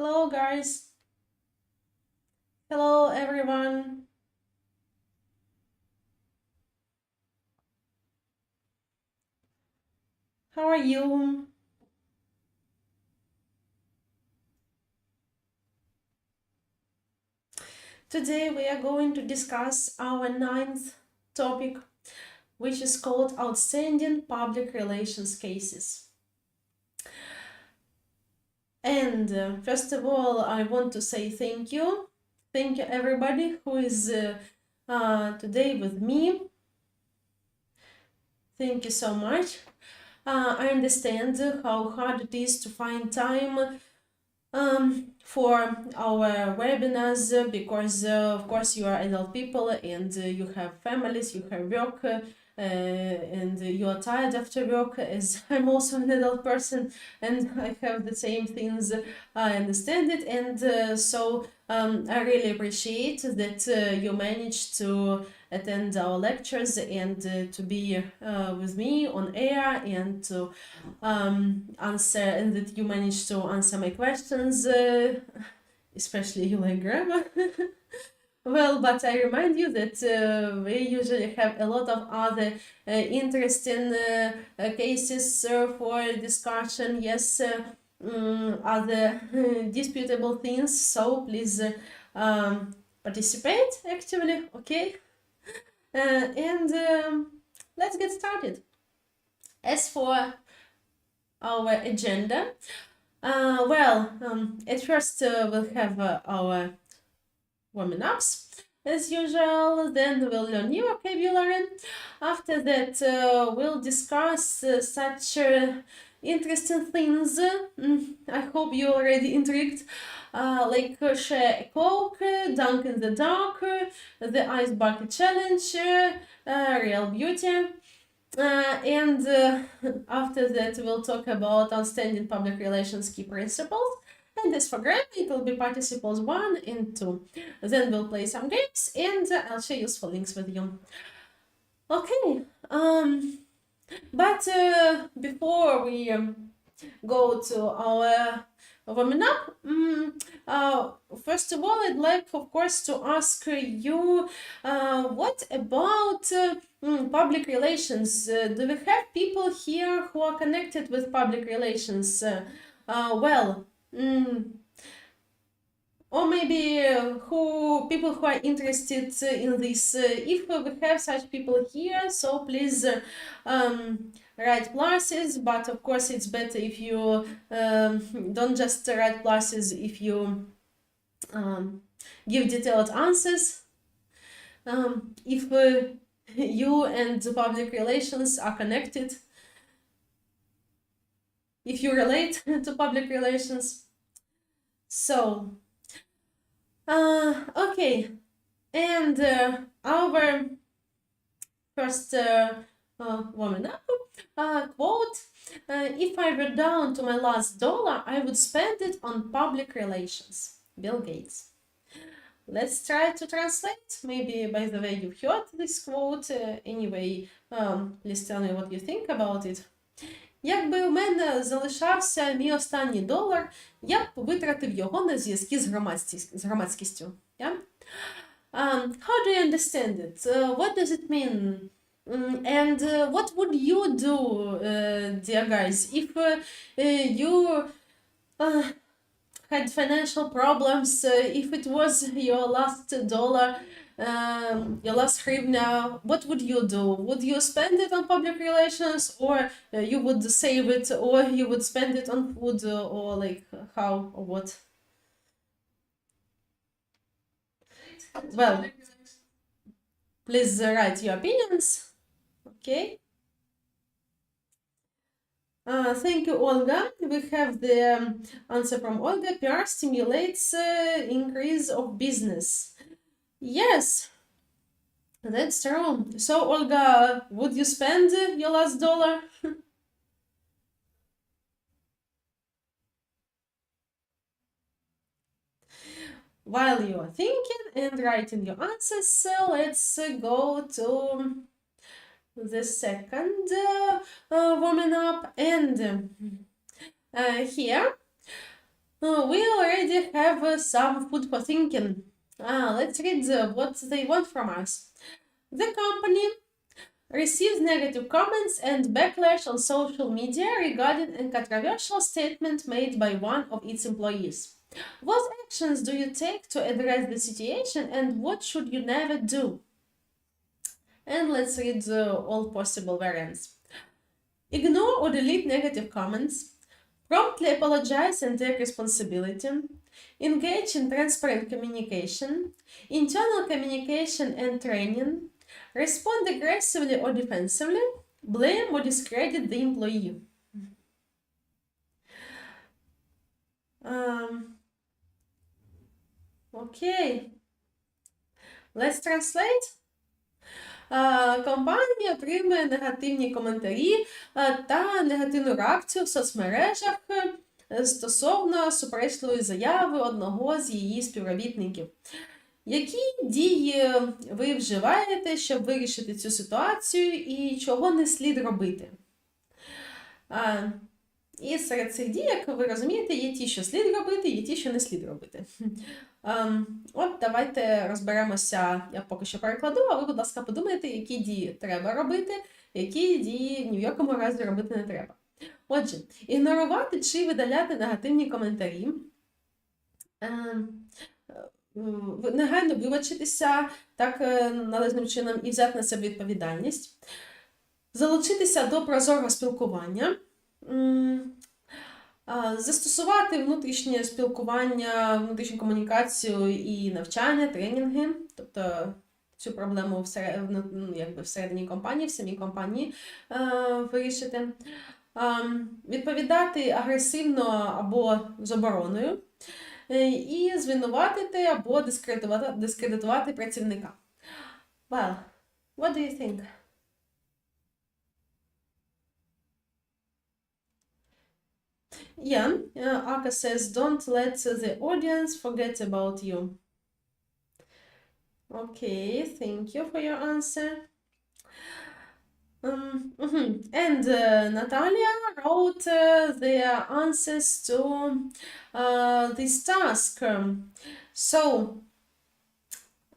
Hello, guys. Hello, everyone. How are you? Today we are going to discuss our 9th topic, which is called Outstanding Public Relations Cases. And first of all, I want to say thank you. Thank you everybody who is today with me. Thank you so much. I understand how hard it is to find time for our webinars because of course you are adult people and you have families, you have work, and you are tired after work, as I'm also an adult person and I have the same things. I understand it, and so I really appreciate that you managed to attend our lectures and to be with me on air and to answer, and that you managed to answer my questions, especially you like grammar. Well, but I remind you that we usually have a lot of other interesting cases for discussion, yes, other disputable things, so please participate actively, okay? And let's get started. As for our agenda, at first we'll have our warming ups as usual, then we'll learn new vocabulary. After that we'll discuss such interesting things. I hope you're already intrigued, like share a Coke, dunk in the dark, the ice bucket challenge, real beauty. And after that we'll talk about outstanding public relations key principles. And as for grammar, it will be participles 1 and 2. Then we'll play some games and I'll share useful links with you. Okay, but before we go to our warming up, first of all, I'd like, of course, to ask you, what about public relations? Do we have people here who are connected with public relations? Or maybe people who are interested in this. If we have such people here, so please write pluses, but of course it's better if you don't just write pluses, if you give detailed answers. If you and public relations are connected, if you relate to public relations. So, okay, and our first warming up quote, if I were down to my last dollar, I would spend it on public relations. Bill Gates. Let's try to translate. Maybe, by the way, you've heard this quote. Anyway, please tell me what you think about it. Якби у мене залишався мій останній долар, я б витратив його на зв'язки з громадськістю. Yeah? How do you understand it? What does it mean? And what would you do, dear guys, if you had financial problems, if it was your last dollar, your last hryvnia, what would you do? Would you spend it on public relations, or you would save it, or you would spend it on food, or like how or what? Well, please write your opinions. Okay. Thank you, Olga. We have the answer from Olga. PR stimulates increase of business. Yes, that's true. So, Olga, would you spend your last dollar? While you are thinking and writing your answers, let's go to the second warming up. And here We already have some food for thinking. Let's read what they want from us. The company receives negative comments and backlash on social media regarding a controversial statement made by one of its employees. What actions do you take to address the situation, and what should you never do? And let's read all possible variants. Ignore or delete negative comments. Promptly apologize and take responsibility. Engage in transparent communication. Internal communication and training. Respond aggressively or defensively. Blame or discredit the employee. Okay. Let's translate. Компанія отримує негативні коментарі та негативну реакцію в соцмережах стосовно суперечливої заяви одного з її співробітників. Які дії ви вживаєте, щоб вирішити цю ситуацію, і чого не слід робити? І серед цих дій, як ви розумієте, є ті, що слід робити, є ті, що не слід робити. От давайте розберемося, я поки що перекладу, а ви, будь ласка, подумайте, які дії треба робити, які дії ні в якому разі робити не треба. Отже, ігнорувати чи видаляти негативні коментарі, негайно вибачитися так належним чином і взяти на себе відповідальність, залучитися до прозорого спілкування, застосувати внутрішнє спілкування, внутрішню комунікацію і навчання, тренінги, тобто цю проблему всередині компанії, в самій компанії вирішити, відповідати агресивно або з обороною, і звинуватити або дискредитувати працівника. Well, what do you think? Yeah, Aka says, don't let the audience forget about you. Okay, thank you for your answer. And Natalia wrote their answers to this task. So,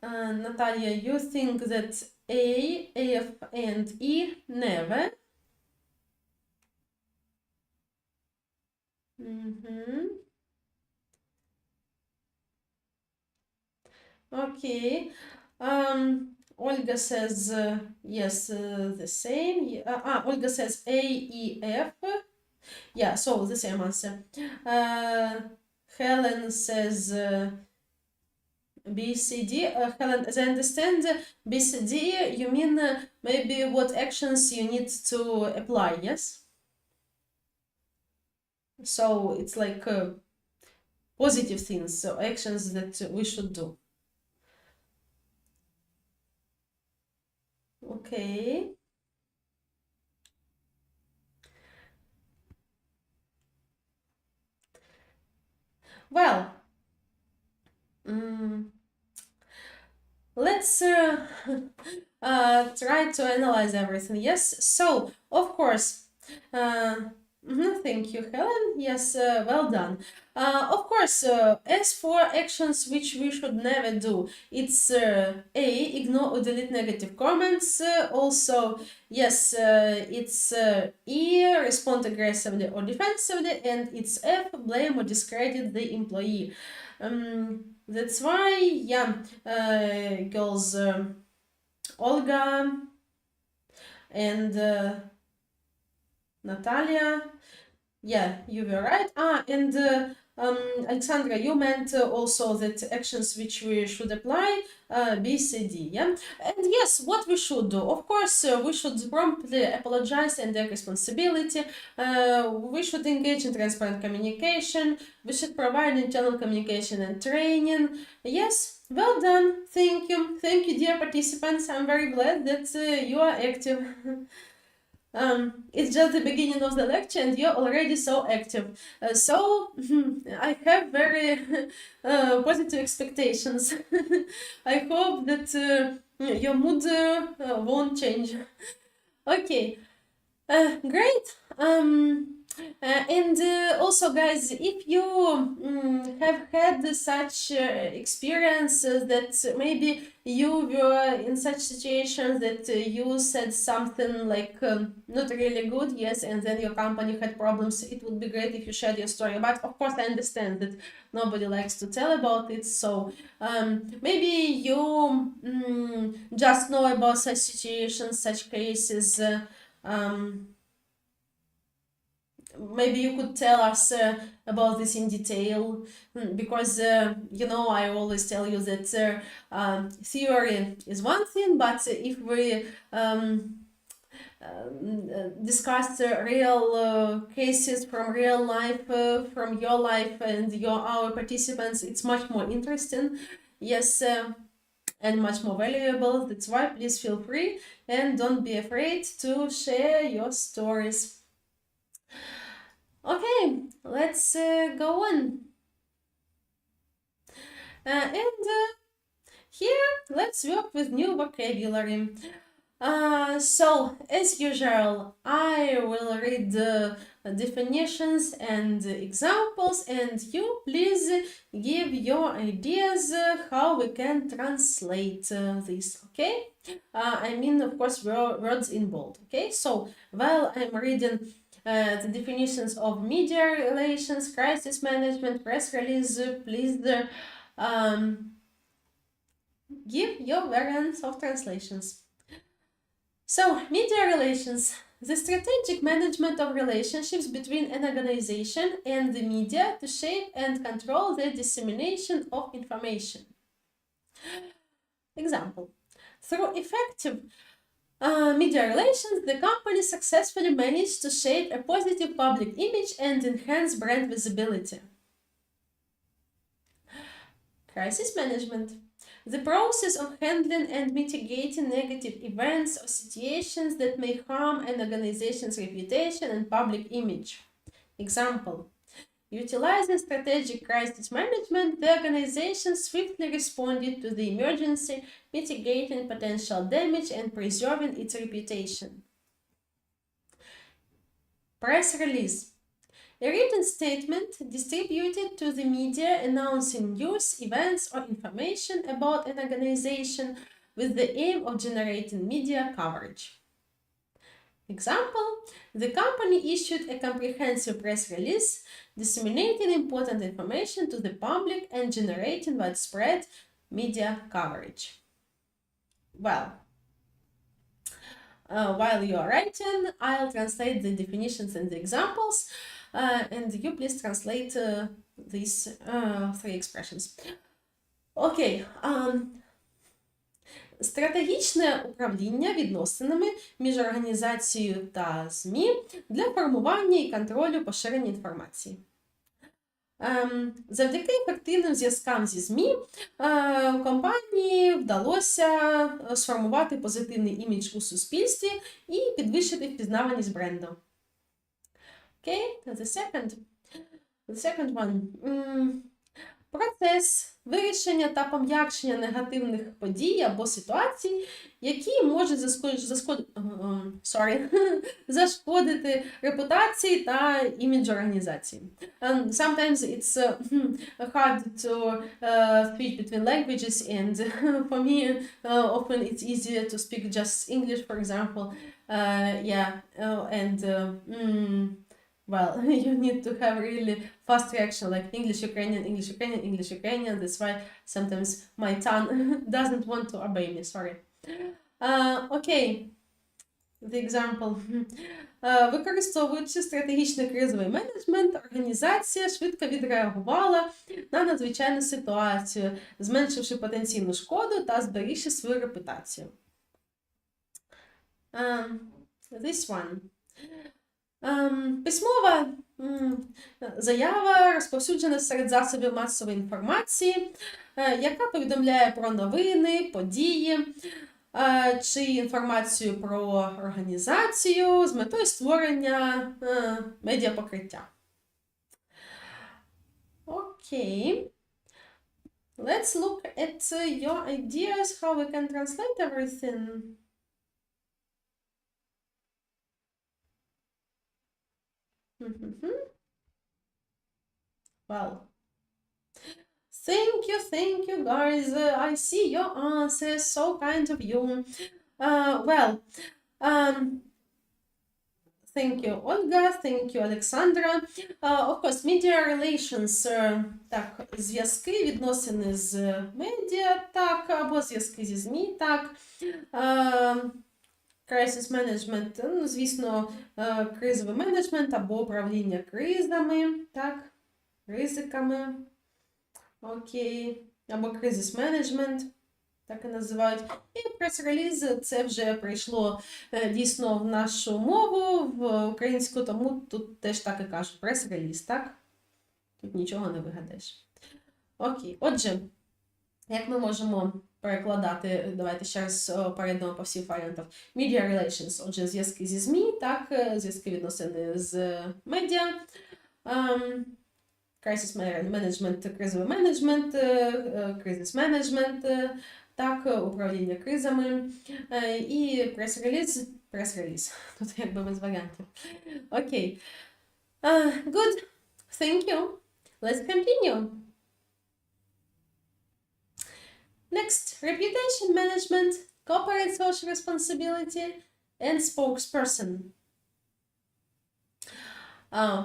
Natalia, you think that A, F, and E never. Okay. Olga says yes, the same. Olga says A, E, F. Yeah, so the same answer. Helen says B, C, D. Helen, as I understand, B, C, D, you mean maybe what actions you need to apply, yes? So it's like positive things, so actions that we should do. Okay. Well, let's try to analyze everything. Yes, so of course, thank you, Helen. Yes, well done. Of course, as for actions which we should never do, it's A, ignore or delete negative comments. Also, yes, it's E, respond aggressively or defensively, and it's F, blame or discredit the employee. That's why, yeah, girls, Olga and Natalia, yeah, you were right. And Alexandra, you meant also that actions which we should apply, B, C, D, yeah? And yes, what we should do, of course, we should promptly apologize and take responsibility. We should engage in transparent communication. We should provide internal communication and training. Yes, well done. Thank you. Thank you, dear participants. I'm very glad that you are active. It's just the beginning of the lecture and you're already so active. So I have very positive expectations. I hope that your mood won't change. Okay, great. And also, guys, if you had such experiences that maybe you were in such situations that you said something like not really good, yes, and then your company had problems. It would be great if you shared your story. But of course, I understand that nobody likes to tell about it. So maybe you just know about such situations, such cases. Maybe you could tell us about this in detail, because you know, I always tell you that theory is one thing, but if we discuss real cases from real life, from your life and our participants, it's much more interesting, yes, and much more valuable. That's why please feel free and don't be afraid to share your stories. Okay, let's go on. Here, let's work with new vocabulary. So, as usual, I will read the definitions and examples, and you please give your ideas how we can translate this, okay? I mean, of course, words in bold, okay? So, while I'm reading the definitions of media relations, crisis management, press release, please give your variants of translations. So, media relations, the strategic management of relationships between an organization and the media to shape and control the dissemination of information. Example, through effective media relations, the company successfully managed to shape a positive public image and enhance brand visibility. Crisis management, the process of handling and mitigating negative events or situations that may harm an organization's reputation and public image. Example, utilizing strategic crisis management, the organization swiftly responded to the emergency, mitigating potential damage and preserving its reputation. Press release, a written statement distributed to the media announcing news, events, or information about an organization with the aim of generating media coverage. Example, the company issued a comprehensive press release disseminating important information to the public and generating widespread media coverage. Well, while you are writing, I'll translate the definitions and the examples, and you please translate these three expressions. Okay. Стратегічне управління відносинами між організацією та ЗМІ для формування і контролю поширення інформації. Завдяки ефективним зв'язкам зі ЗМІ компанії вдалося сформувати позитивний імідж у суспільстві і підвищити впізнаваність бренду. Okay, the second one. Процес вирішення та пом'якшення негативних подій або ситуацій, які можуть зашкодити репутації та іміджу організації. Sometimes it's hard to switch between languages, and for me often it's easier to speak just English, for example. Well, you need to have really fast reaction, like English, Ukrainian, English, Ukrainian, English, Ukrainian. That's why sometimes my tongue doesn't want to obey me, sorry. Okay, the example. Використовуючи стратегічний кризовий менеджмент, організація швидко відреагувала на надзвичайну ситуацію, зменшивши потенційну шкоду та зберігши свою репутацію. This one. Письмова заява розповсюджена серед засобів масової інформації, яка повідомляє про новини, події чи інформацію про організацію з метою створення медіапокриття. Окей. Let's look at your ideas, how we can translate everything. Well, Thank you, guys. I see your answers. So kind of you. Well, thank you, Olga. Thank you, Alexandra. Of course, media relations. Так, зв'язки, відносини з медіа, так, або зв'язки зі ЗМІ, так. Crisis management, ну, звісно, кризовий менеджмент або управління кризами, так, ризиками, окей, або кризис менеджмент, так і називають. І прес-реліз це вже прийшло дійсно в нашу мову, в українську, тому тут теж так і кажуть, прес-реліз, так? Тут нічого не вигадаєш. Окей, отже, як ми можемо перекладати, давайте ще раз перейдемо по всіх варіантах. Media relations, отже, зв'язки зі ЗМІ, так, зв'язки відносини з медіа, crisis management, кризовий менеджмент, кризис менеджмент, так, управління кризами і прес-реліз, тут якби без варіантів. Окей. Good. Thank you. Let's continue. Next, reputation management, corporate social responsibility, and spokesperson.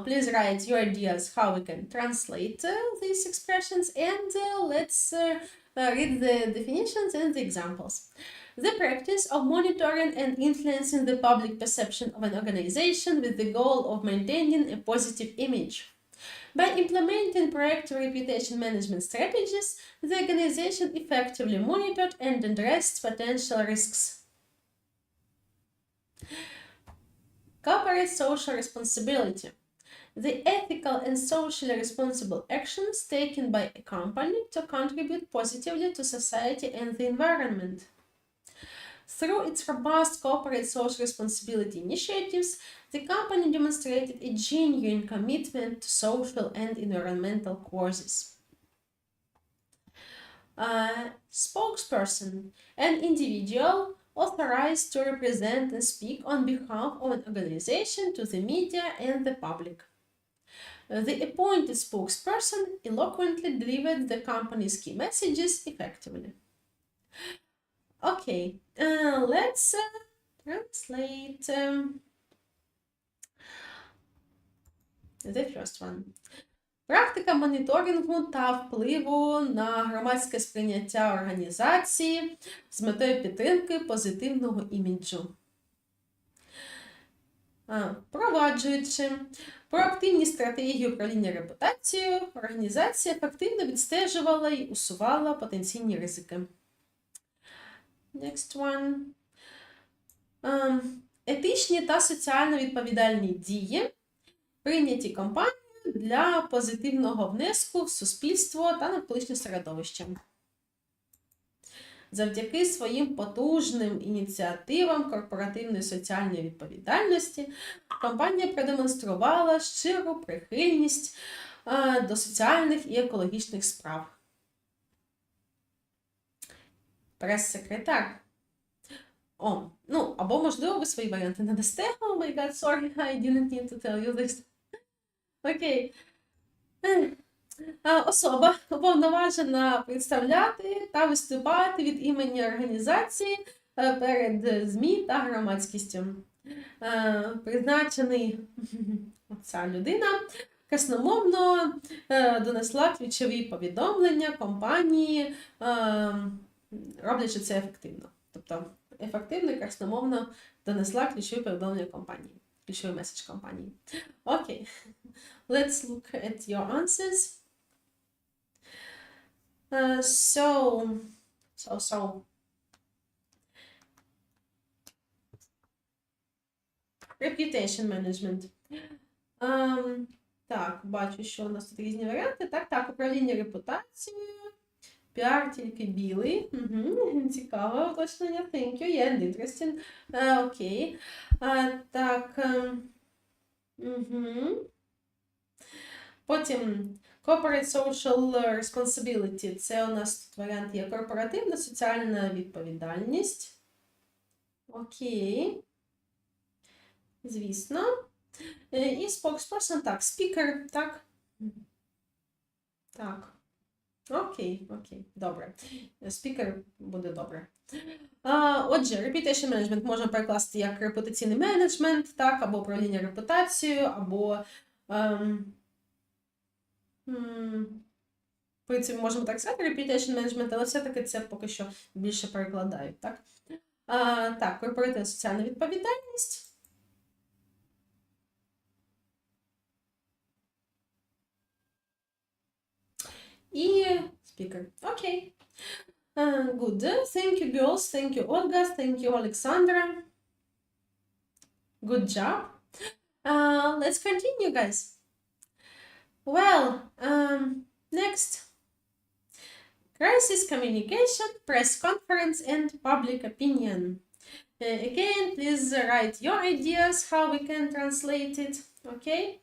Please write your ideas how we can translate these expressions, and let's read the definitions and the examples. The practice of monitoring and influencing the public perception of an organization with the goal of maintaining a positive image. By implementing proactive reputation management strategies, the organization effectively monitored and addressed potential risks. Corporate social responsibility. The ethical and socially responsible actions taken by a company to contribute positively to society and the environment. Through its robust corporate social responsibility initiatives, the company demonstrated a genuine commitment to social and environmental causes. Spokesperson, an individual authorized to represent and speak on behalf of an organization to the media and the public. The appointed spokesperson eloquently delivered the company's key messages effectively. Okay, let's translate the first one. Практика моніторингу та впливу на громадське сприйняття організації з метою підтримки позитивного іміджу. Проваджуючи проактивні стратегії управління репутацією, організація ефективно відстежувала і усувала потенційні ризики. Next one. Етичні та соціально відповідальні дії, прийняті компанією для позитивного внеску в суспільство та навколишнє середовище. Завдяки своїм потужним ініціативам корпоративної соціальної відповідальності компанія продемонструвала щиру прихильність до соціальних і екологічних справ. Прес-секретар. Ну, або, можливо, ви свої варіанти надасте. Oh my god, sorry, I didn't need to tell you this. Окей. Особа уповноважена представляти та виступати від імені організації перед ЗМІ та громадськістю. Призначений ця людина красномовно донесла ключові повідомлення компанії, роблячи це ефективно. Тобто ефективно і красномовно донесла ключові повідомлення компанії. Ключовий меседж компанії. Окей. Let's look at your answers. Reputation management. Так, бачу, що у нас тут різні варіанти. Так, управління репутацією. PR тільки білий. Цікаво уточнення. Thank you. Yeah, interesting. Окей. Так. Потім corporate social responsibility. Це у нас тут варіант є корпоративна соціальна відповідальність. Окей. Звісно. І spokesperson, так, speaker, так. Так. Окей, добре. Спікер буде добре. Отже, reputation management можна перекласти як репутаційний менеджмент, так, або управління репутацією, або в принципі, можемо так сказати, reputation management, але все-таки це поки що більше перекладають, так? Так, корпоративна соціальна відповідальність. І спікер. Окей. Good. Thank you, girls. Thank you, Olga. Thank you, Alexandra. Good job. Let's continue, guys. Well, next. Crisis communication, press conference, and public opinion. Again, please write your ideas, how we can translate it, okay?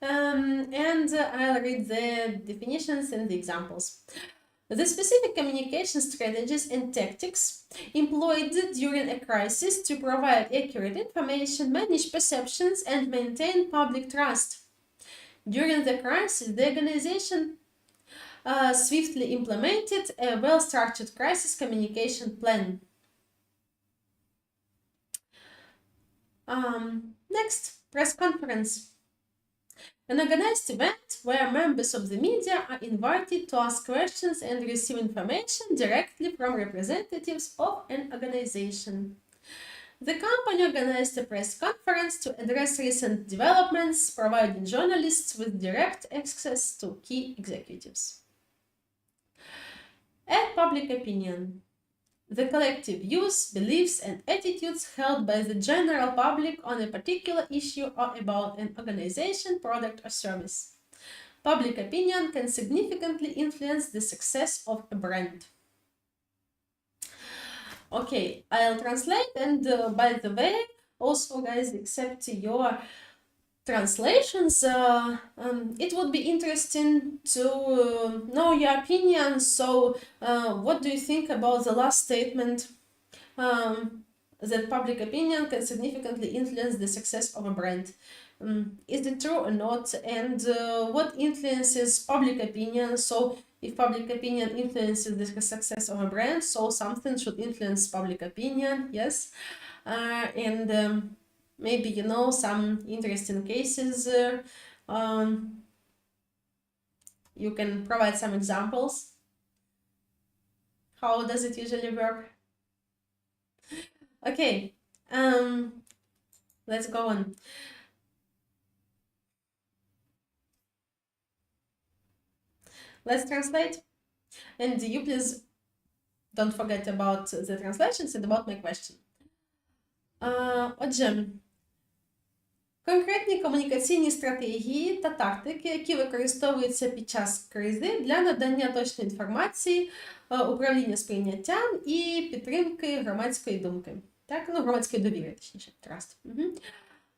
And I'll read the definitions and the examples. The specific communication strategies and tactics employed during a crisis to provide accurate information, manage perceptions, and maintain public trust. During the crisis, the organization swiftly implemented a well-structured crisis communication plan. Next, press conference. An organized event where members of the media are invited to ask questions and receive information directly from representatives of an organization. The company organized a press conference to address recent developments, providing journalists with direct access to key executives. And public opinion. The collective views, beliefs, and attitudes held by the general public on a particular issue or about an organization, product, or service. Public opinion can significantly influence the success of a brand. Okay, I'll translate, and by the way, also guys, accept your translations. It would be interesting to know your opinion. So, what do you think about the last statement that public opinion can significantly influence the success of a brand? Is it true or not? And what influences public opinion? So, if public opinion influences the success of a brand, so something should influence public opinion, yes. And maybe you know some interesting cases. You can provide some examples. How does it usually work? Okay, let's go on. Let's translate. And you please don't forget about the translations and about my question. Отже, конкретні комунікаційні стратегії та тактики, які використовуються під час кризи для надання точної інформації, управління сприйняттям і підтримки громадської думки. Так, ну, громадської довіри, точніше, trust.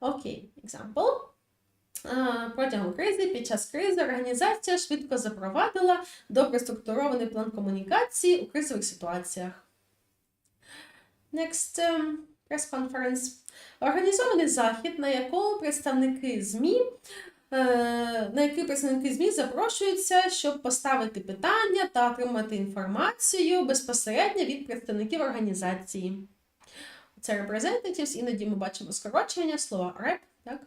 Окей, example. Протягом кризи, під час кризи, організація швидко запровадила добре структурований план комунікації у кризових ситуаціях. Next, прес-конференс. Організований захід, на який представники ЗМІ запрошуються, щоб поставити питання та отримати інформацію безпосередньо від представників організації. Це representatives, іноді ми бачимо скорочення слова rep, так?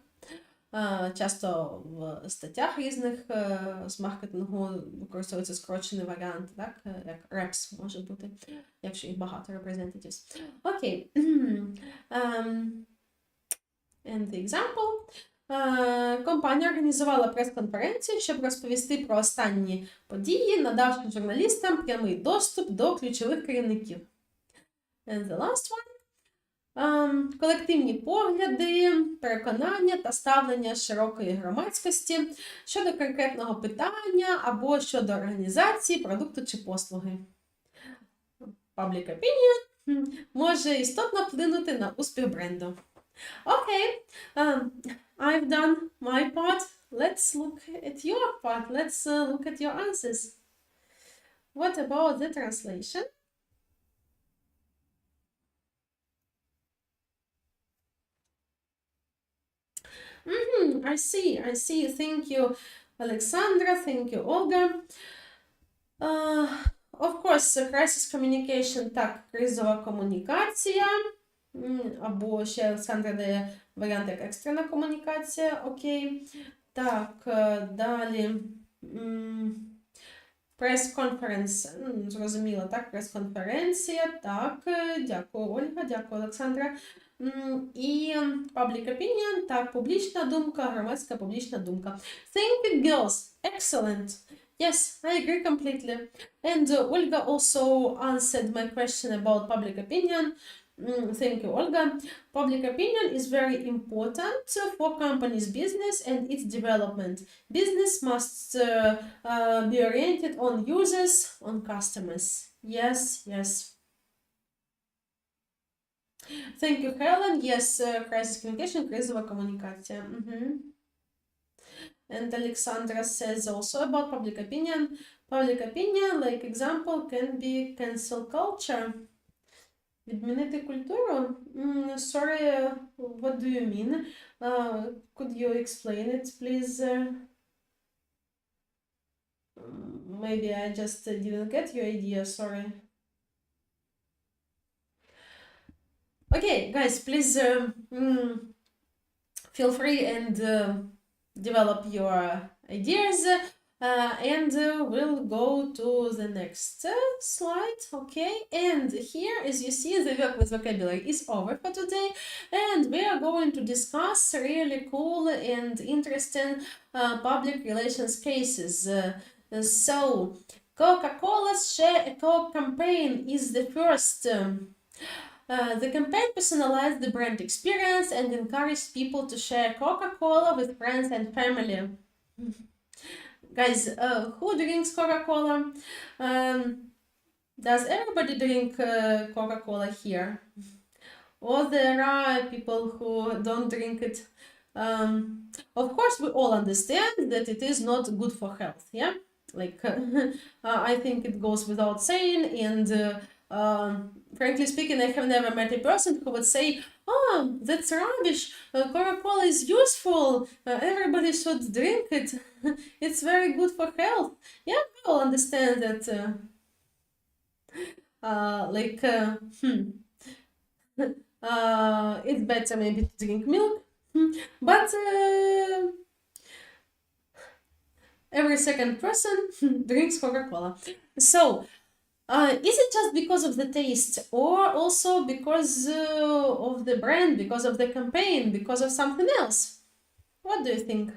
Часто в статтях різних з маркетингу використовується скорочений варіант, так? Як reps може бути, якщо їх багато representatives. Окей. And the example. Компанія організувала прес-конференцію, щоб розповісти про останні події, надавши журналістам прямий доступ до ключових керівників. And the last one. Колективні погляди, переконання та ставлення широкої громадськості щодо конкретного питання або щодо організації, продукту чи послуги. Public opinion може істотно вплинути на успіх бренду. Okay, I've done my part. Let's look at your part. Let's look at your answers. What about the translation? I see. Thank you, Alexandra. Thank you, Olga. Of course, crisis communication, так, кризова комунікація, або ще Олександра дає варіант як екстрена комунікація, окей. Так, далі, прес-конференс, зрозуміло, так, прес-конференція, так, дякую, Ольга, дякую, Олександра. І public opinion, так, публічна думка, громадська публічна думка. Thank you, girls, excellent. Yes, I agree completely. And Olga also answered my question about public opinion. Thank you, Olga. Public opinion is very important for company's business and its development. Business must be oriented on users, on customers. Yes, yes. Thank you, Helen. Yes, crisis communication, кризова комунікація. And Alexandra says also about public opinion. Public opinion, like example, can be cancel culture. Відмінити культуру? Sorry, what do you mean? Could you explain it, please? Maybe I just didn't get your idea, sorry. Okay, guys, please feel free and develop your ideas. And we'll go to the next slide, okay? And here, as you see, the work with vocabulary is over for today, and we are going to discuss really cool and interesting public relations cases. So, Coca-Cola's Share a Coke campaign is the first. The campaign personalized the brand experience and encouraged people to share Coca-Cola with friends and family. Guys, who drinks Coca-Cola? Does everybody drink Coca-Cola here? Or there are people who don't drink it? Of course, we all understand that it is not good for health, yeah? Like, I think it goes without saying, and frankly speaking, I have never met a person who would say, oh, that's rubbish, Coca-Cola is useful, everybody should drink it, it's very good for health. Yeah, we all understand that, it's better maybe to drink milk, but every second person drinks Coca-Cola. So, is it just because of the taste, or also because of the brand, because of the campaign, because of something else? What do you think?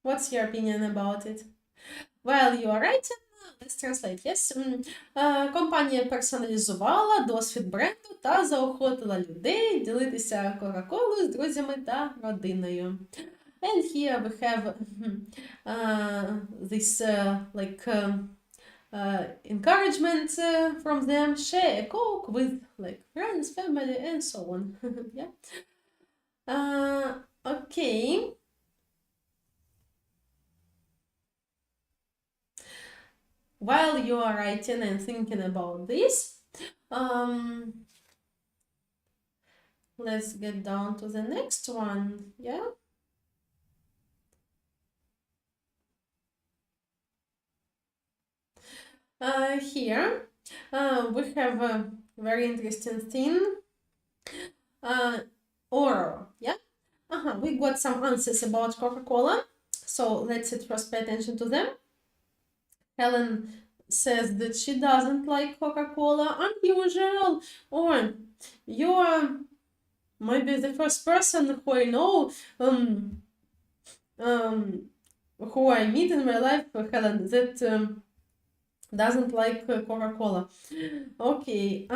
What's your opinion about it? Well, you are right. Let's translate. Yes. Компанія персоналізувала досвід бренду та заохотила людей ділитися Кока-Колою з друзями та родиною. And here we have this encouragement from them, share a Coke with like friends, family, and so on. Yeah. Okay. While you are writing and thinking about this, let's get down to the next one, yeah? Here, we have a very interesting thing, oral, yeah? We got some answers about Coca-Cola, so let's first pay attention to them. Helen says that she doesn't like Coca-Cola. Unusual. Or you are maybe the first person who I know who I meet in my life, Helen, that doesn't like Coca-Cola. Okay.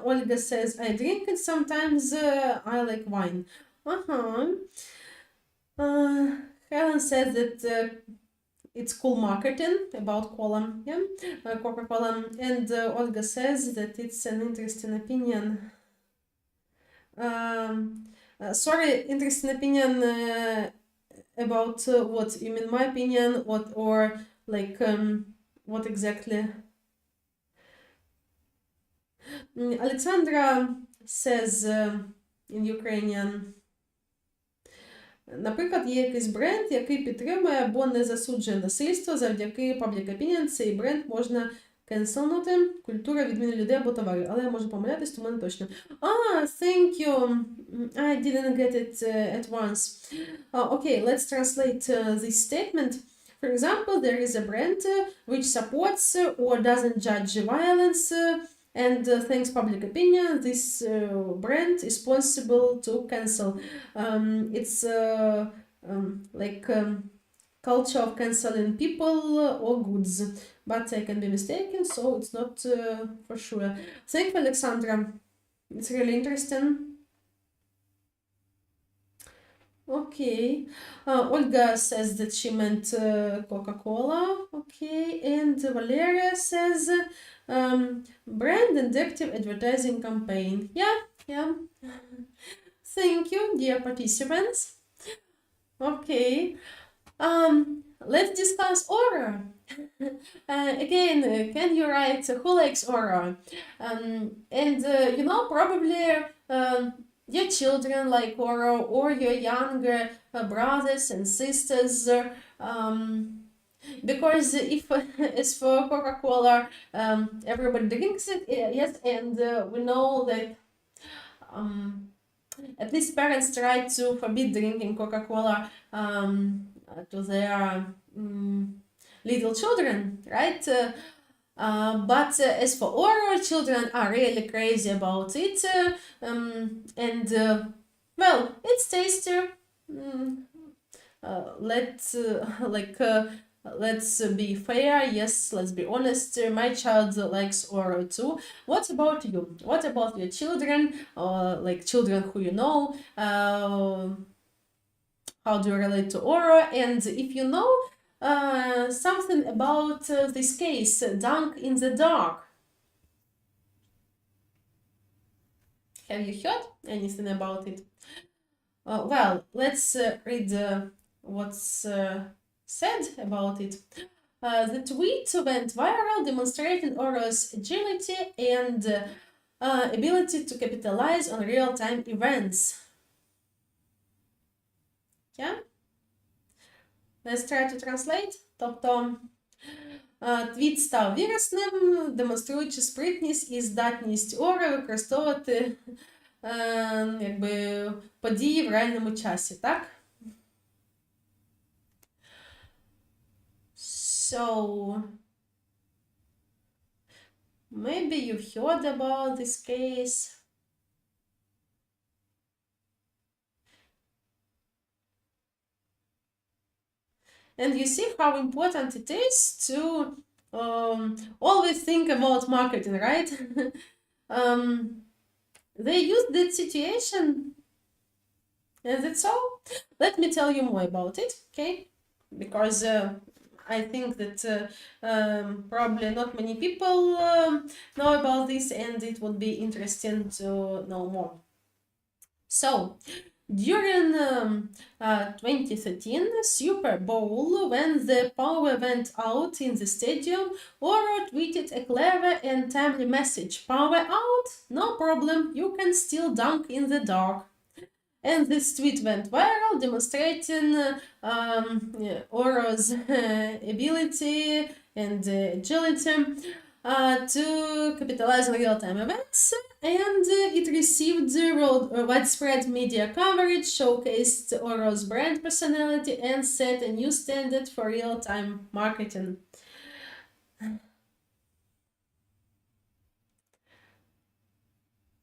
Olga says, I drink it sometimes. I like wine. Helen says that it's cool marketing about cola, yeah, Coca-Cola, and Olga says that it's an interesting opinion. Sorry, interesting opinion about what? You mean my opinion, what, or like what exactly? Alexandra says in Ukrainian, Наприклад, є якийсь бренд, який підтримує або не засуджує насильство завдяки public opinion. Цей бренд можна cancelнути. Культура відміни людей або товарів. Але я можу помилятись, тому не точно. Thank you. I didn't get it at once. Okay, let's translate this statement. For example, there is a brand which supports or doesn't judge violence and thanks public opinion. This brand is possible to cancel. It's like culture of canceling people or goods, but I can be mistaken, so it's not for sure. Thank you, Alexandra. It's really interesting. Okay. Olga says that she meant Coca-Cola. Okay. And Valeria says brand and active advertising campaign. Yeah. Thank you, dear participants. Okay. Let's discuss Aura. Again, can you write who likes Aura? And you know, probably your children like Aura, or your younger brothers and sisters. Because if as for Coca-Cola, everybody drinks it, yes, and we know that at least parents try to forbid drinking Coca-Cola to their little children, right? But as for Aura, children are really crazy about it, and well, it's tasty. Let's be fair. Yes, let's be honest. My child likes Aura too. What about you? What about your children? Like children who you know? How do you relate to Aura? And if you know something about this case, dunk in the dark. Have you heard anything about it? Well, let's read what's said about it. The tweet went viral, demonstrating Aura's agility and ability to capitalize on real-time events. Yeah? Let's try to translate. Тобто, твіт став вірусним, демонструючи спритність і здатність Aura використовувати якби, події в реальному часі, так? So, maybe you've heard about this case. And you see how important it is to always think about marketing, right? They used that situation, and that's all. Let me tell you more about it, okay? Because I think that probably not many people know about this, and it would be interesting to know more. So, during 2013 Super Bowl, when the power went out in the stadium, Aura tweeted a clever and timely message. Power out? No problem, you can still dunk in the dark. And this tweet went viral, demonstrating Aura's ability and agility to capitalize on real-time events, and it received widespread media coverage, showcased Aura's brand personality, and set a new standard for real-time marketing.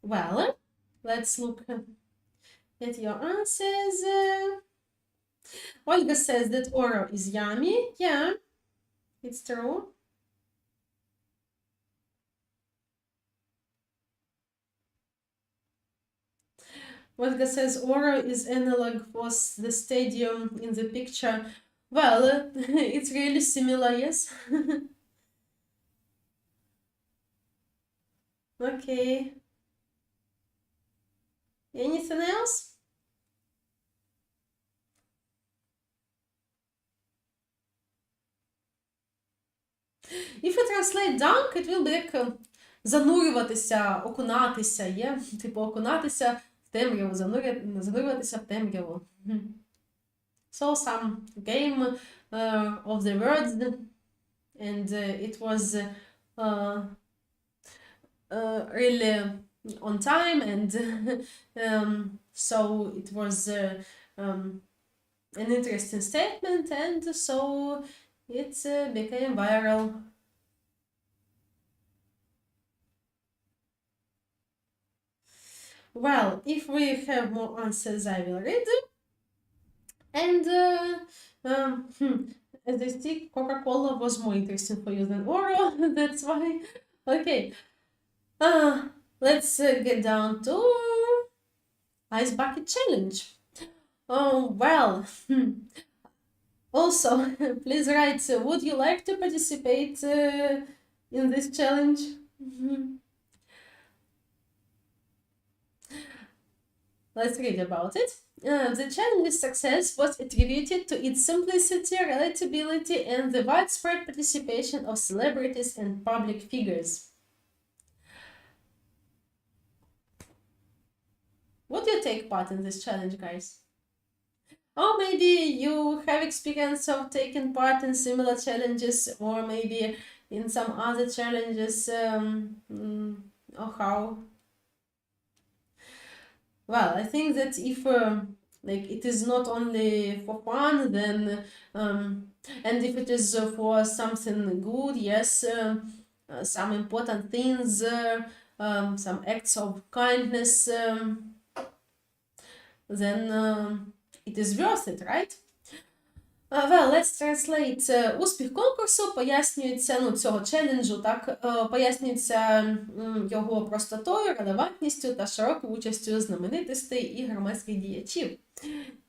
Well, let's look at your answers. Olga says that Aura is yummy. Yeah, it's true. Olga says Aura is analog for the stadium in the picture. Well, it's really similar, yes. Okay. Anything else? If you translate dunk, it will be like занурюватися, окунатися, є? Типу окунатися в темряву, занурюватися в темряву. So some game of the words, and it was really on time, and so it was an interesting statement, and so it became viral. Well, if we have more answers, I will read them. And as I see, Coca-Cola was more interesting for you than Oro. That's why. Okay. Let's get down to Ice Bucket Challenge. Oh, well. Also, please write, would you like to participate in this challenge? Let's read about it. The challenge's success was attributed to its simplicity, relatability, and the widespread participation of celebrities and public figures. Would you take part in this challenge, guys? Or maybe you have experience of taking part in similar challenges, or maybe in some other challenges, or how? Well, I think that if like it is not only for fun, then and if it is for something good, yes, some important things, some acts of kindness, then it is worth it, right? Well, let's translate. Успіх конкурсу пояснюється, цього челенджу, так, пояснюється його простотою, релевантністю та широкою участю знаменитостей і громадських діячів,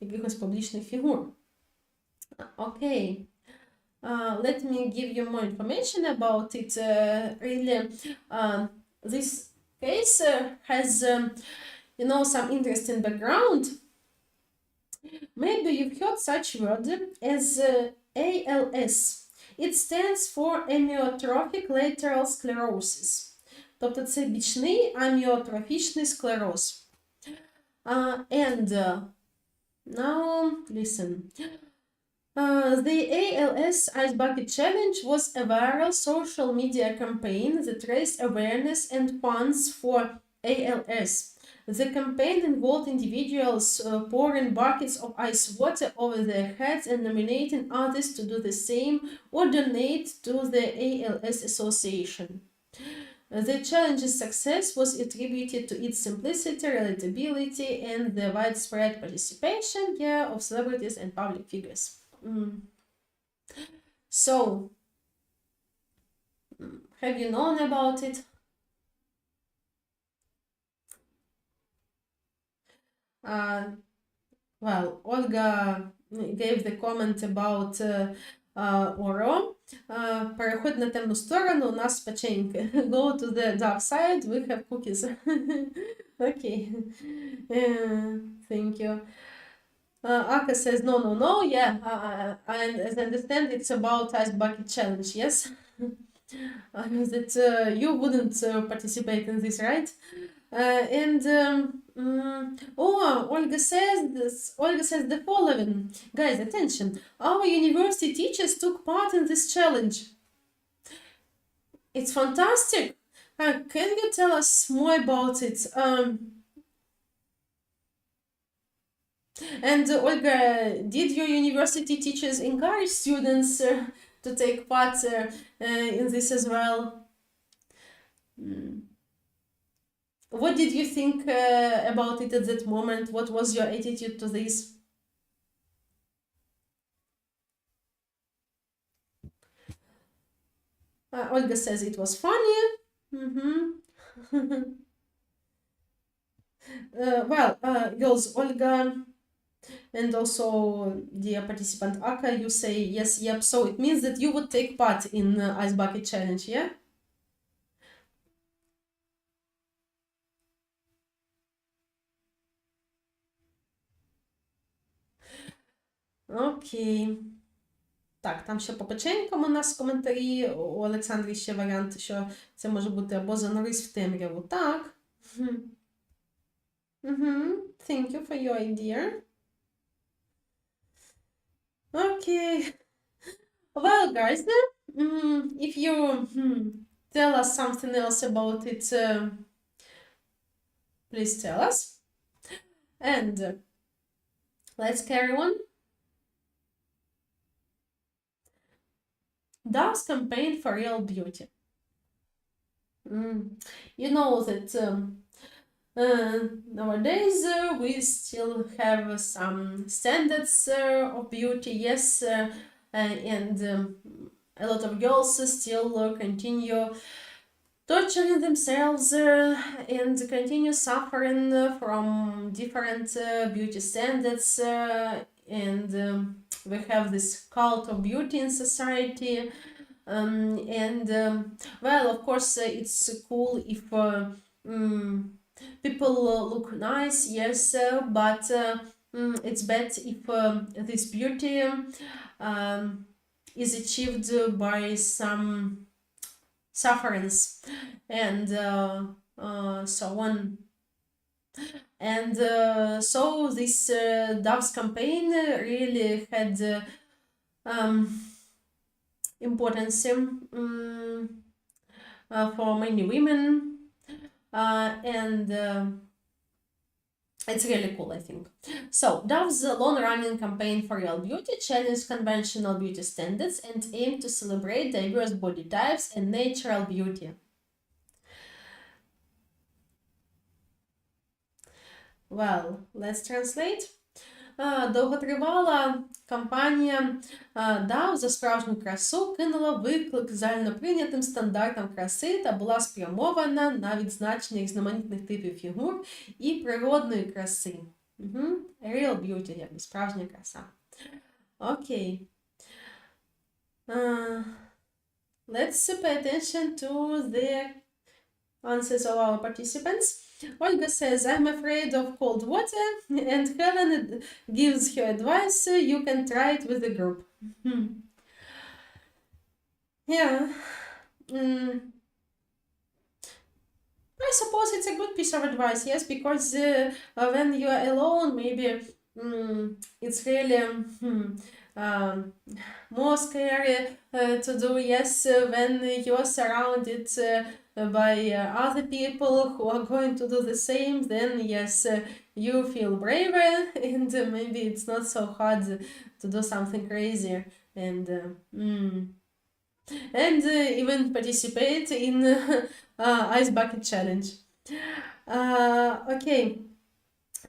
якихось публічних фігур. Окей. Let me give you more information about it. Really, this case has, some interesting background. Maybe you've heard such word as ALS. It stands for amyotrophic lateral sclerosis. Тобто це бічний аміотрофічний склероз. And now listen. The ALS Ice Bucket Challenge was a viral social media campaign that raised awareness and funds for ALS. The campaign involved individuals pouring buckets of ice water over their heads and nominating others to do the same or donate to the ALS Association. The challenge's success was attributed to its simplicity, relatability, and the widespread participation of celebrities and public figures. So, have you known about it? Well, Olga gave the comment about Oro. Переходь на темну сторону, у нас печеньки. Go to the dark side, we have cookies. Okay. Thank you. Aka says no. Yeah, as I understand, it's about Ice Bucket Challenge, yes? That you wouldn't participate in this, right? Olga says the following. Guys, attention. Our university teachers took part in this challenge. It's fantastic. Can you tell us more about it? And Olga, did your university teachers encourage students to take part in this as well? What did you think about it at that moment? What was your attitude to this? Olga says it was funny. Well, girls, Olga, and also dear participant Aka, you say yes, yep. So it means that you would take part in Ice Bucket Challenge, yeah? Окей. Так, там ще по печенькам у нас коментарі. У Олександрі ще варіант, що це може бути або занурись в темряву. Так. Thank you for your idea. Okay. Well, guys, if you tell us something else about it, please tell us. And let's carry on. Doves campaign for real beauty. You know that nowadays we still have some standards of beauty, yes, and a lot of girls still continue torturing themselves and continue suffering from different beauty standards, and we have this cult of beauty in society. Well, of course, it's cool if people look nice, yes, but it's bad if this beauty is achieved by some sufferings and so on. And so this Doves campaign really had importance for many women, and it's really cool, I think. So, Dove's long-running campaign for real beauty challenged conventional beauty standards and aimed to celebrate diverse body types and natural beauty. Well, let's translate. Довготривала кампанія Дав за справжню красу кинула виклик загальноприйнятим стандартам краси та була спрямована на відзначення різноманітних типів фігур і природної краси. Real beauty, якби справжня краса. Окей. Let's pay attention to the answers of our participants. Olga says, I'm afraid of cold water, and Helen gives her advice, you can try it with the group. Yeah. I suppose it's a good piece of advice, yes, because when you are alone, maybe it's really more scary to do, yes, when you're surrounded by other people who are going to do the same, then yes, you feel braver, and maybe it's not so hard to do something crazy, and even participate in ice bucket challenge. Okay.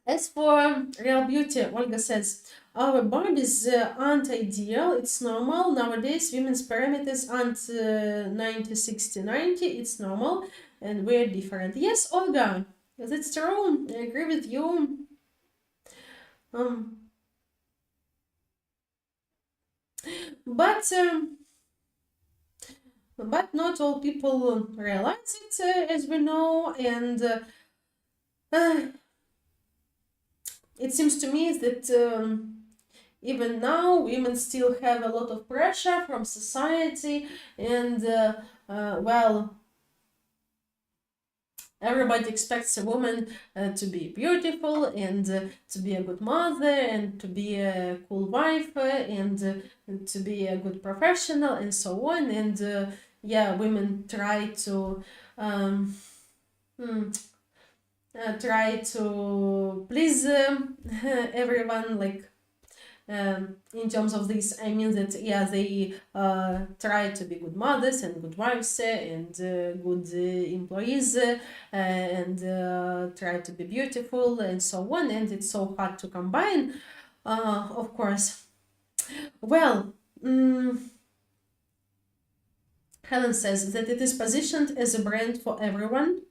As for real beauty, Olga says, our bodies aren't ideal, it's normal. Nowadays, women's parameters aren't 90, 60, 90, it's normal, and we're different. Yes, Olga, that's true, I agree with you. But not all people realize it, as we know, and it seems to me that even now women still have a lot of pressure from society, and well, everybody expects a woman to be beautiful and to be a good mother and to be a cool wife and to be a good professional and so on, and yeah, women try to please everyone, like in terms of this, I mean that, yeah, they try to be good mothers and good wives and good employees and try to be beautiful and so on, and it's so hard to combine, of course. Well, Helen says that it is positioned as a brand for everyone.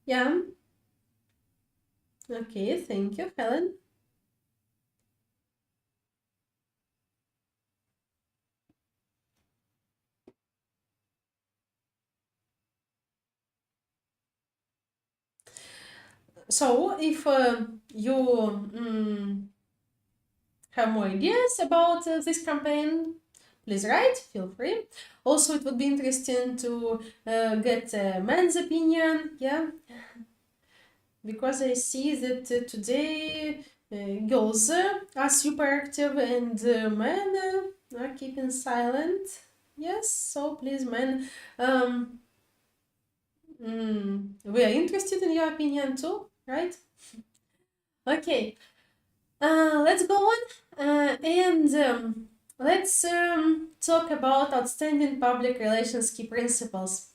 Yeah. Okay, thank you, Helen. So, if you have more ideas about this campaign, please write, feel free. Also, it would be interesting to get a man's opinion, yeah, because I see that today girls are super active and men are keeping silent. Yes, so please, men, we are interested in your opinion too, right? Okay, let's go on and let's talk about outstanding public relations key principles.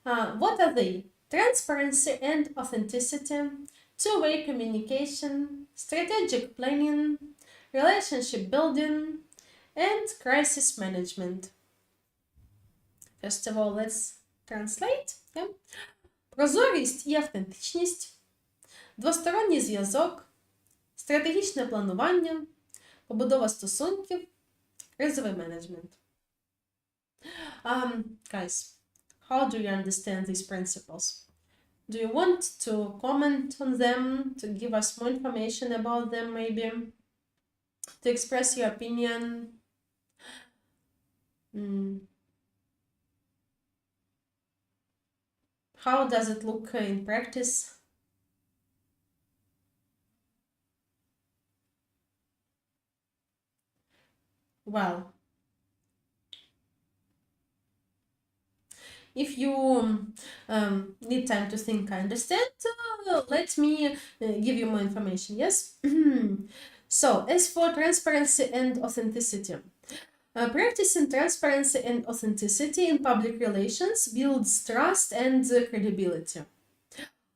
What are they? Transparency and authenticity, two-way communication, strategic planning, relationship building, and crisis management. First of all, let's translate. Yeah? Прозорість і автентичність, двосторонній зв'язок, стратегічне планування, побудова стосунків, кризовий менеджмент. Guys, how do you understand these principles? Do you want to comment on them, to give us more information about them maybe, to express your opinion? How does it look in practice? Well, if you need time to think, I understand, let me give you more information, yes? So, as for transparency and authenticity, practicing transparency and authenticity in public relations builds trust and credibility.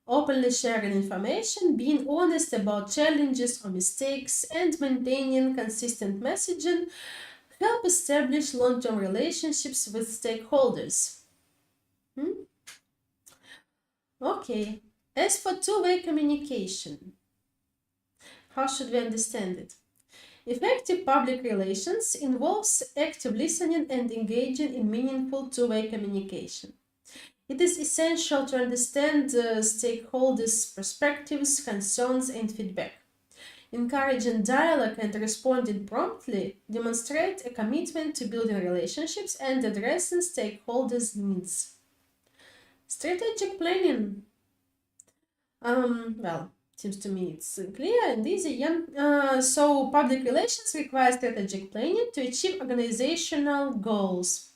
Openly sharing information, being honest about challenges or mistakes, and maintaining consistent messaging help establish long-term relationships with stakeholders. Okay, as for two-way communication, how should we understand it? Effective public relations involves active listening and engaging in meaningful two-way communication. It is essential to understand stakeholders' perspectives, concerns, and feedback. Encouraging dialogue and responding promptly demonstrate a commitment to building relationships and addressing stakeholders' needs. Strategic planning. Well, seems to me it's clear and easy, yeah? So public relations require strategic planning to achieve organizational goals.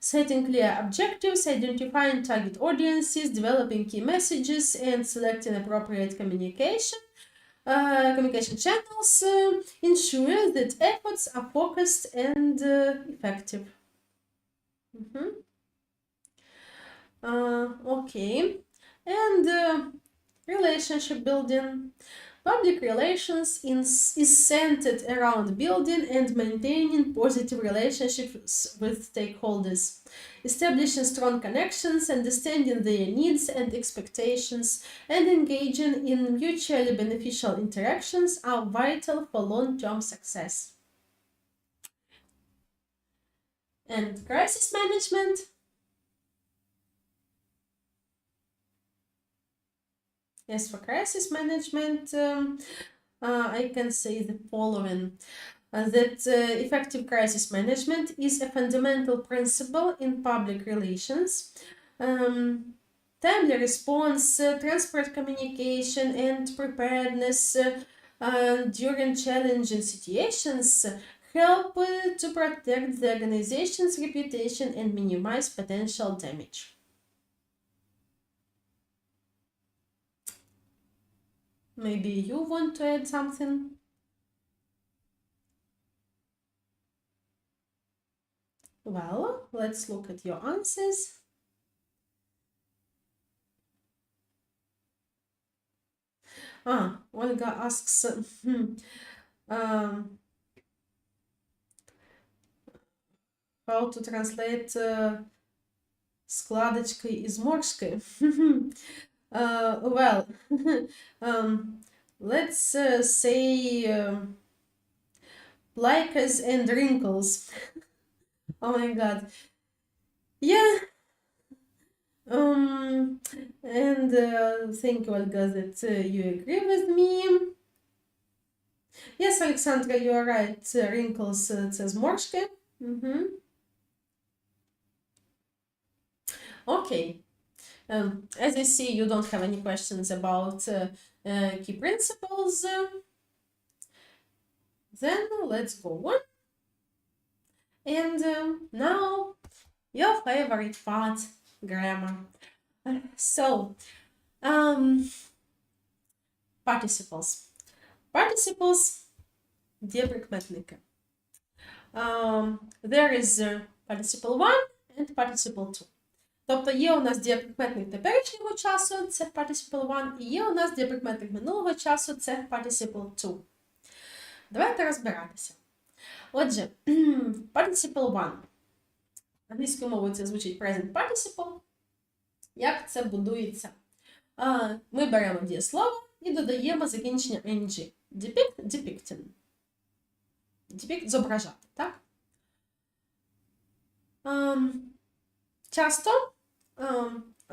Setting clear objectives, identifying target audiences, developing key messages, and selecting appropriate communication channels ensure that efforts are focused and effective. Okay, and relationship building. Public relations is centered around building and maintaining positive relationships with stakeholders. Establishing strong connections, understanding their needs and expectations, and engaging in mutually beneficial interactions are vital for long-term success. And crisis management. As for crisis management, I can say the following. That effective crisis management is a fundamental principle in public relations. Timely response, transparent communication, and preparedness during challenging situations help to protect the organization's reputation and minimize potential damage. Maybe you want to add something? Well, let's look at your answers. Olga asks, how to translate складочки і зморшки. Well, let's say plikas and wrinkles. Oh my god. Yeah. And thank you, Olga, that you agree with me. Yes, Alexandra, you are right. Wrinkles, це зморшки. Okay. As I see, you don't have any questions about key principles. Then let's go on. And now your favorite part, grammar. So, participles. Participles – дієприкметники. There is participle 1 and participle 2. Тобто є у нас дієприкметник теперішнього часу, це participle 1, і є у нас дієприкметник минулого часу, це participle 2. Давайте розбиратися. Отже, participle 1. Англійською мовою це звучить present participle. Як це будується? Ми беремо дієслово і додаємо закінчення ing. Depict, depicting. Depict – зображати, так? Часто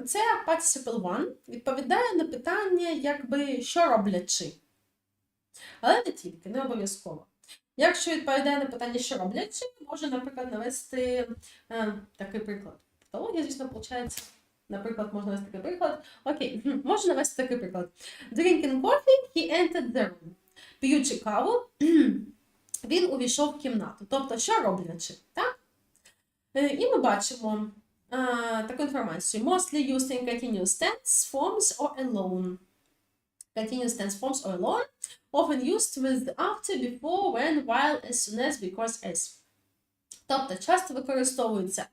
це participle 1 відповідає на питання, якби, що роблячи. Але не тільки, не обов'язково. Якщо відповідає на питання, що роблячи, може, наприклад, навести такий приклад. Метологія, звісно, виходить. Наприклад, можна навести такий приклад. Окей, можна навести такий приклад. Drinking coffee, he entered the room. П'ючи каву, він увійшов в кімнату. Тобто, що роблячи, так? І ми бачимо таку інформацію. Mostly used in continuous tense forms or alone. Continuous tense forms or alone. Often used with after, before, when, while, as soon as, because as. Тобто, часто використовується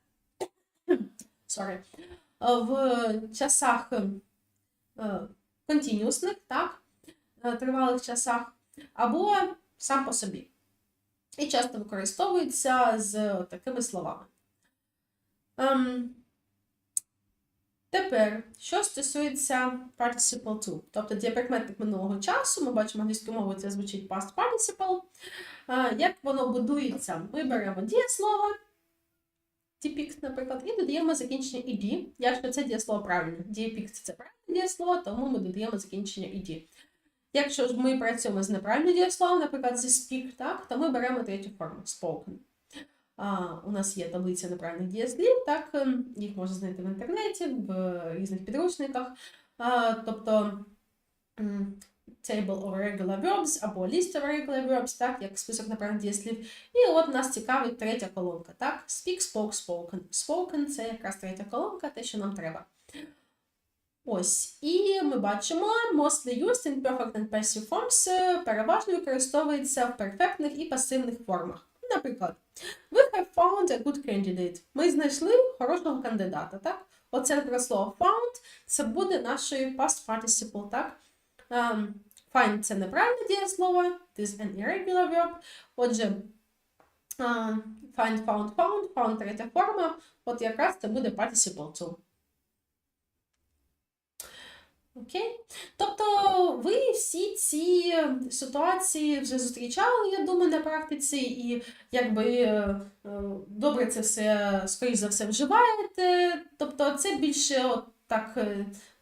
в часах континуусних, так, тривалих часах, або сам по собі. І часто використовується з такими словами. Тепер, що стосується participle 2, тобто дієприкметник минулого часу, ми бачимо англійською мовою, це звучить past participle. Як воно будується? Ми беремо дієслово, depict, наприклад, і додаємо закінчення ed, якщо це дієслово правильне. Depict – це правильне дієслово, тому ми додаємо закінчення ed. Якщо ж ми працюємо з неправильним дієсловом, наприклад, зі speak, так, то ми беремо третю форму – spoken. У нас є таблиця неправильних дієслів, так, їх можна знайти в інтернеті, в різних підручниках. Тобто table of regular verbs або list of regular verbs, так, як список неправильних дієслів. І от нас цікавить третя колонка, так, speak, spoke, spoken. Spoken – це якраз третя колонка, те, що нам треба. Ось, і ми бачимо, mostly used in perfect and passive forms переважно використовується в перфектних і пасивних формах. Наприклад, we have found a good candidate. Ми знайшли хорошого кандидата, так? Оце, наприклад, слово found, це буде нашою past participle, так? Find – це неправильне дієслово, this is an irregular verb. Отже, find, found, found, found – третя форма, от якраз це буде participle 2. Окей? Тобто ви всі ці ситуації вже зустрічали, я думаю, на практиці, і якби добре це все, скоріш за все, вживаєте. Тобто це більше от так,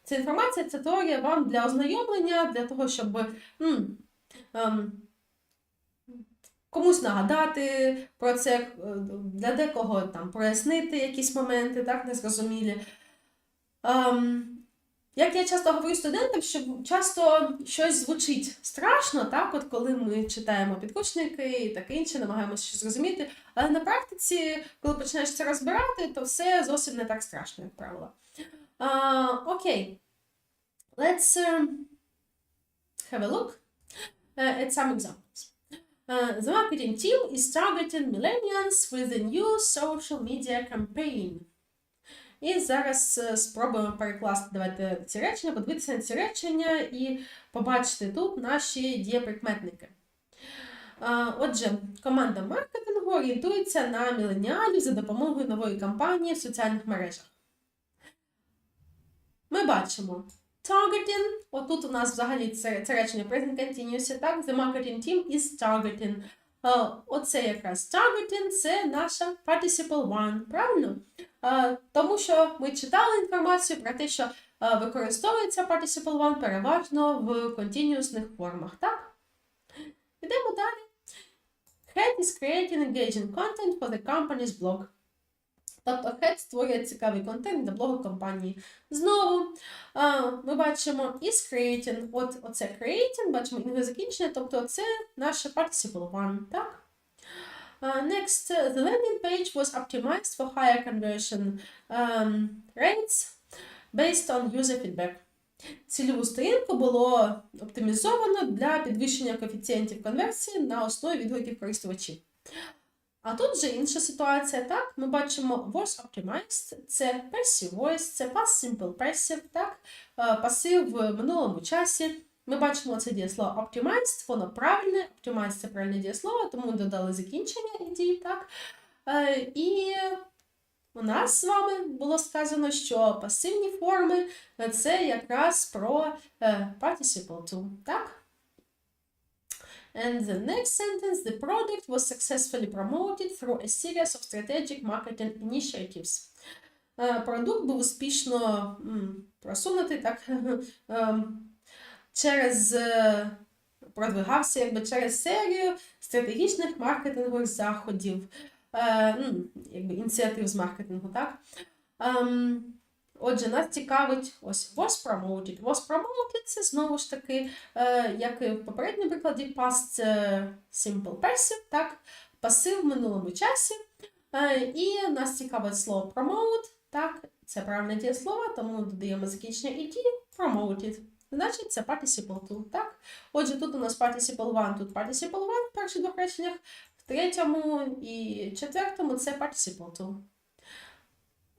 ця інформація, ця теорія вам для ознайомлення, для того, щоб комусь нагадати про це, для декого там прояснити якісь моменти, так, незрозумілі. Як я часто говорю студентам, що часто щось звучить страшно, так, от коли ми читаємо підручники і таке інше, намагаємося щось зрозуміти, але на практиці, коли починаєш це розбирати, то все зовсім не так страшно, як правило. Окей. Let's have a look at some examples. The marketing team is targeting millennials with a new social media campaign. І зараз спробуємо перекласти, давайте, ці речення, подивитися на ці речення і побачити тут наші дієприкметники. Отже, команда маркетингу орієнтується на міленіалів за допомогою нової кампанії в соціальних мережах. Ми бачимо targeting, отут у нас взагалі це речення present continuous, так, the marketing team is targeting. Оце якраз targeting, це наша participle 1, правильно? Тому що ми читали інформацію про те, що використовується participle 1 переважно в континуусних формах, так? Йдемо далі. Head is creating engaging content for the company's blog. Тобто head створює цікавий контент для блогу компанії. Знову ми бачимо is creating. Оце creating, бачимо інге закінчення, тобто це наше participle one, так? Next, the landing page was optimized for higher conversion rates based on user feedback. Цільову сторінку було оптимізовано для підвищення коефіцієнтів конверсії на основі відгуків користувачів. А тут вже інша ситуація, так? Ми бачимо was optimized, це passive voice, це past simple passive, так? Пасив в минулому часі. Ми бачимо це дієслово optimized, воно правильне, optimized – це правильне дієслово, тому додали закінчення ed, так? І у нас з вами було сказано, що пасивні форми – це якраз про participle to, так? And the next sentence, the product was successfully promoted through a series of strategic marketing initiatives. Продукт був успішно просунутий, так, продвигався через серію стратегічних маркетингових заходів, ініціатив з маркетингу, так? Отже, нас цікавить ось was promoted. Was promoted – це знову ж таки, як і в попередньому прикладі, past simple passive, так? Пасив в минулому часі. І нас цікавить слово promote, так? Це правильне дієслово, тому додаємо закінчення ed, promoted. Значить, це participle to, так? Отже, тут у нас participle one, тут participle one в перших двох реченнях, в третьому і четвертому це participle to.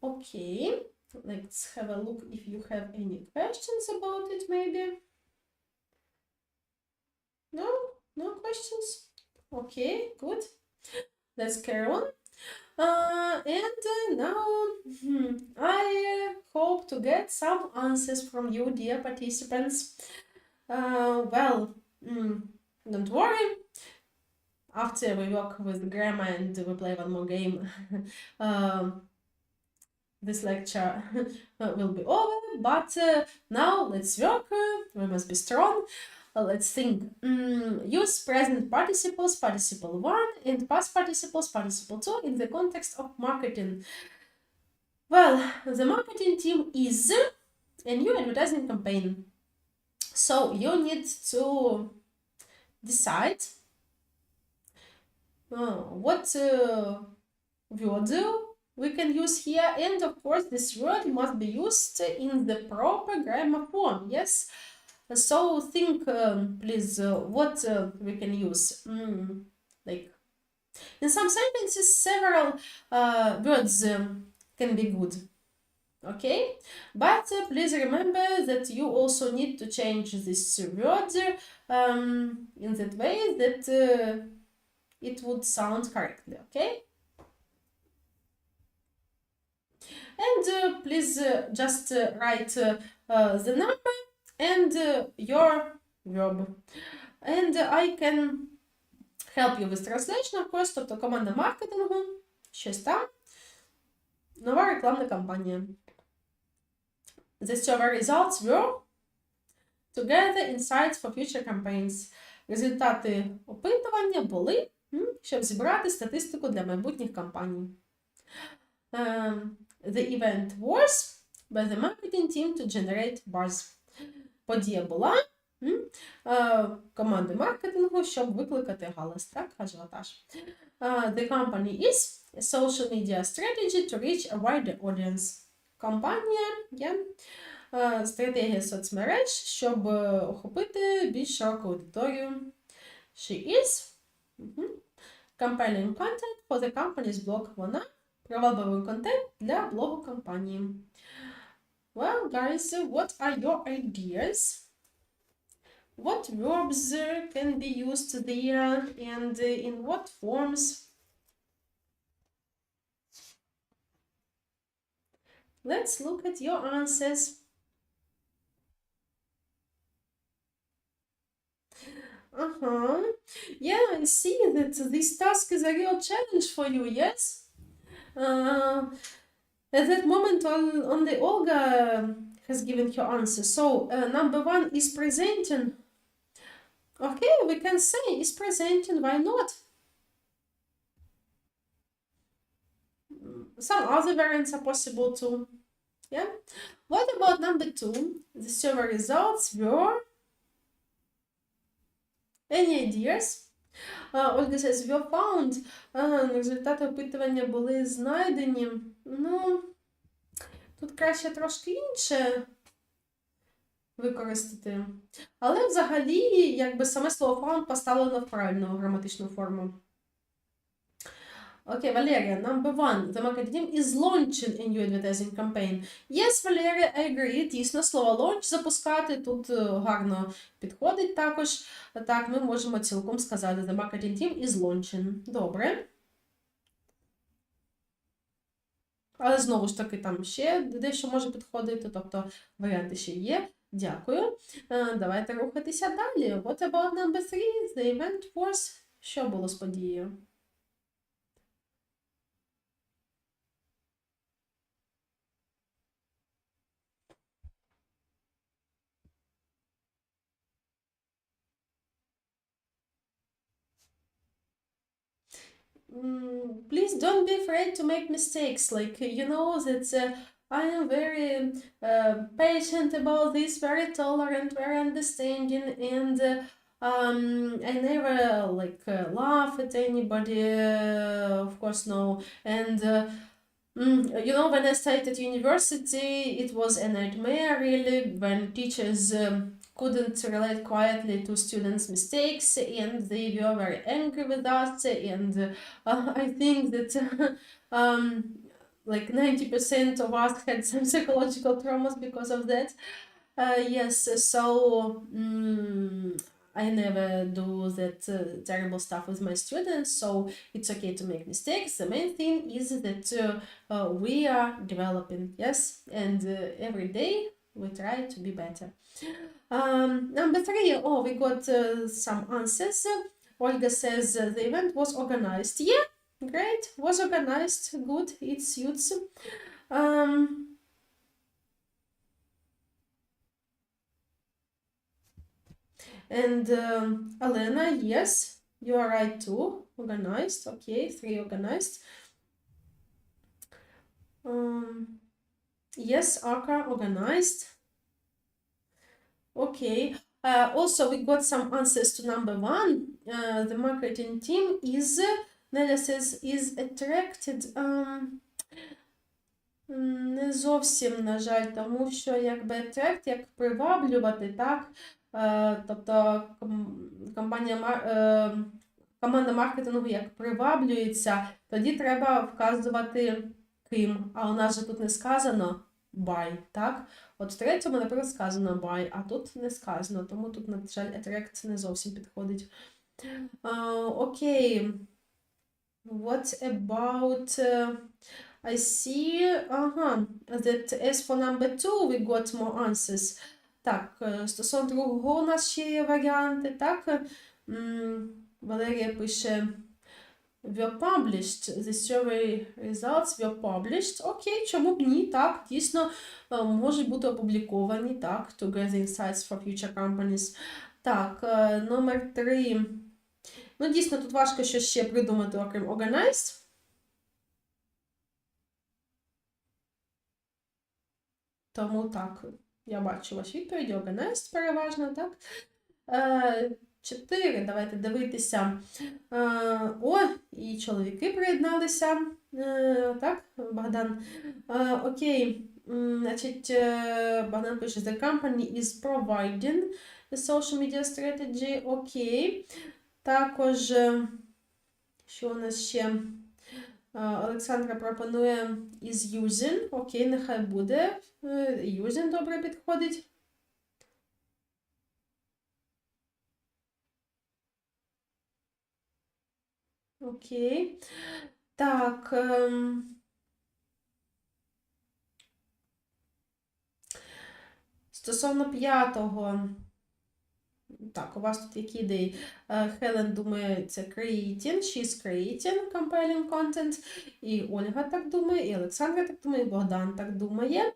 Окей. Let's have a look if you have any questions about it, maybe. No? No questions? Okay, good. Let's carry on. Now I hope to get some answers from you, dear participants. Well, don't worry. After we work with grammar and we play one more game, this lecture will be over, but now let's work. We must be strong. Let's think. Use present participles, participle one, and past participles, participle two in the context of marketing. Well, the marketing team is a new advertising campaign. So you need to decide what word we can use here, and of course this word must be used in the proper grammar form. Yes. So think, please, what we can use. Like in some sentences, several words can be good. Okay, but please remember that you also need to change this word in that way that it would sound correctly. Okay. And please just write the number and your verb. And I can help you with translation, of course, тобто команда маркетингу, щось там, нова рекламна кампанія. The survey results were to gather insights for future campaigns. Результати опитування були, щоб зібрати статистику для майбутніх кампаній. The event was by the marketing team to generate buzz. Подія була команди маркетингу, щоб викликати галас, так, ажіотаж. The company is a social media strategy to reach a wider audience. Компанія є стратегія соцмереж, щоб охопити більш широку аудиторію. She is compelling content for the company's blog. Вона привабливий контент для блогу компанії. Well, guys, what are your ideas? What verbs can be used there and in what forms? Let's look at your answers. Yeah, I see that this task is a real challenge for you, yes? At that moment, only Olga has given her answer. So, number one is presenting. Okay, we can say is presenting, why not? some other variants are possible too. Yeah. What about number 2? The survey results were... Any ideas? Ольга says, were found. Результати опитування були знайдені. Ну, тут краще трошки інше використати. Але взагалі, якби саме слово found поставлено в правильну граматичну форму. Okay, Valeria, number 1. The marketing team is launching a new advertising campaign. Yes, Valeria, I agree. Дійсно, слово launch запускати тут гарно підходить також. Так, ми можемо цілком сказати the marketing team is launching. Добре. Але знову ж таки там ще дещо може підходити, тобто варіанти ще є. Дякую. Давайте рухатися далі. What about number 3? The event was... Що було з подією? Please don't be afraid to make mistakes. Like, you know, that I am very patient about this, very tolerant, very understanding, and I never like laugh at anybody, of course, no. And you know, when I started at university, it was a nightmare, really, when teachers couldn't relate quietly to students' mistakes, and they were very angry with us, and I think that like 90% of us had some psychological traumas because of that. Yes, so I never do that terrible stuff with my students, so it's okay to make mistakes. The main thing is that we are developing, yes, and every day we try to be better. Number 3, we got some answers. Olga says the event was organized. Yeah, great, was organized, good, it suits. And Elena, yes, you are right too, organized, okay, 3 organized. Yes, Aka, organized. Okay, also we got some answers to number 1. The marketing team is, Nelia says, is attracted. Не зовсім, на жаль, тому що якби attract, як приваблювати, так? Тобто команда маркетингу як приваблюється, тоді треба вказувати ким. А у нас же тут не сказано by, так? От в третьому, наприклад, сказано by, а тут не сказано, тому тут, на жаль, attract не зовсім підходить. Окей. What about... I see, that as for number 2 we got more answers. Так, стосовно другого у нас ще є варіанти, так? Валерія пише were published, the survey results were published. Окей, чому б ні, так, дійсно, можуть бути опубліковані, так, to gather insights for future companies. Так, номер 3. Ну, дійсно, тут важко щось ще придумати, окрім organized. Тому так, я бачу ваші відповіді, organized переважно, так? 4, давайте дивитися. І чоловіки приєдналися, так, Богдан? Окей, значить, Богдан пише, the company is providing the social media strategy, окей. Також, що у нас ще? Олександра пропонує is using, окей, нехай буде, using добре підходить. Окей. Так. Стосовно 5-го. Так, у вас тут які ідеї? Хелен думає, це creating, she's creating compelling content. І Ольга так думає, і Олександра так думає, і Богдан так думає.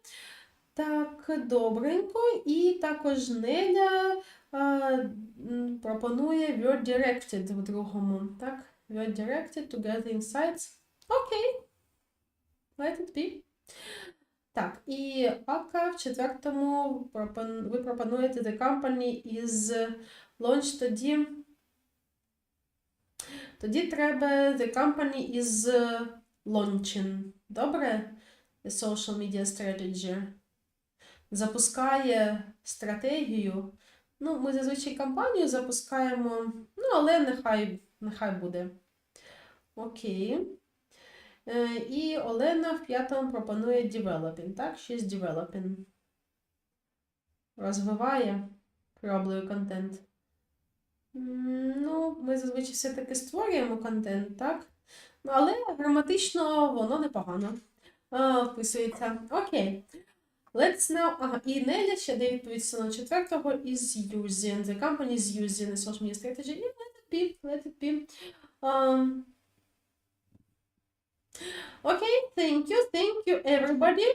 Так, добренько. І також Неля пропонує word directed в другому. Так, word directed to gather insights. Окей. Let it be. Так, і Ака в 4-му ви пропонуєте the company is launched тоді. Тоді треба the company is launching. Добре? The social media strategy. Запускає стратегію. Ну, ми зазвичай кампанію запускаємо, ну, але нехай буде. Окей. І Олена в 5-му пропонує developing, так? She's developing. Розвиває, привабливий контент. Ну, ми зазвичай все-таки створюємо контент, так? Ну, але граматично воно непогано вписується. Окей. Let's now... і Неля ще дає відповідь стосовно 4-го is using. The company is using the social media strategy. Let it be. Okay, thank you everybody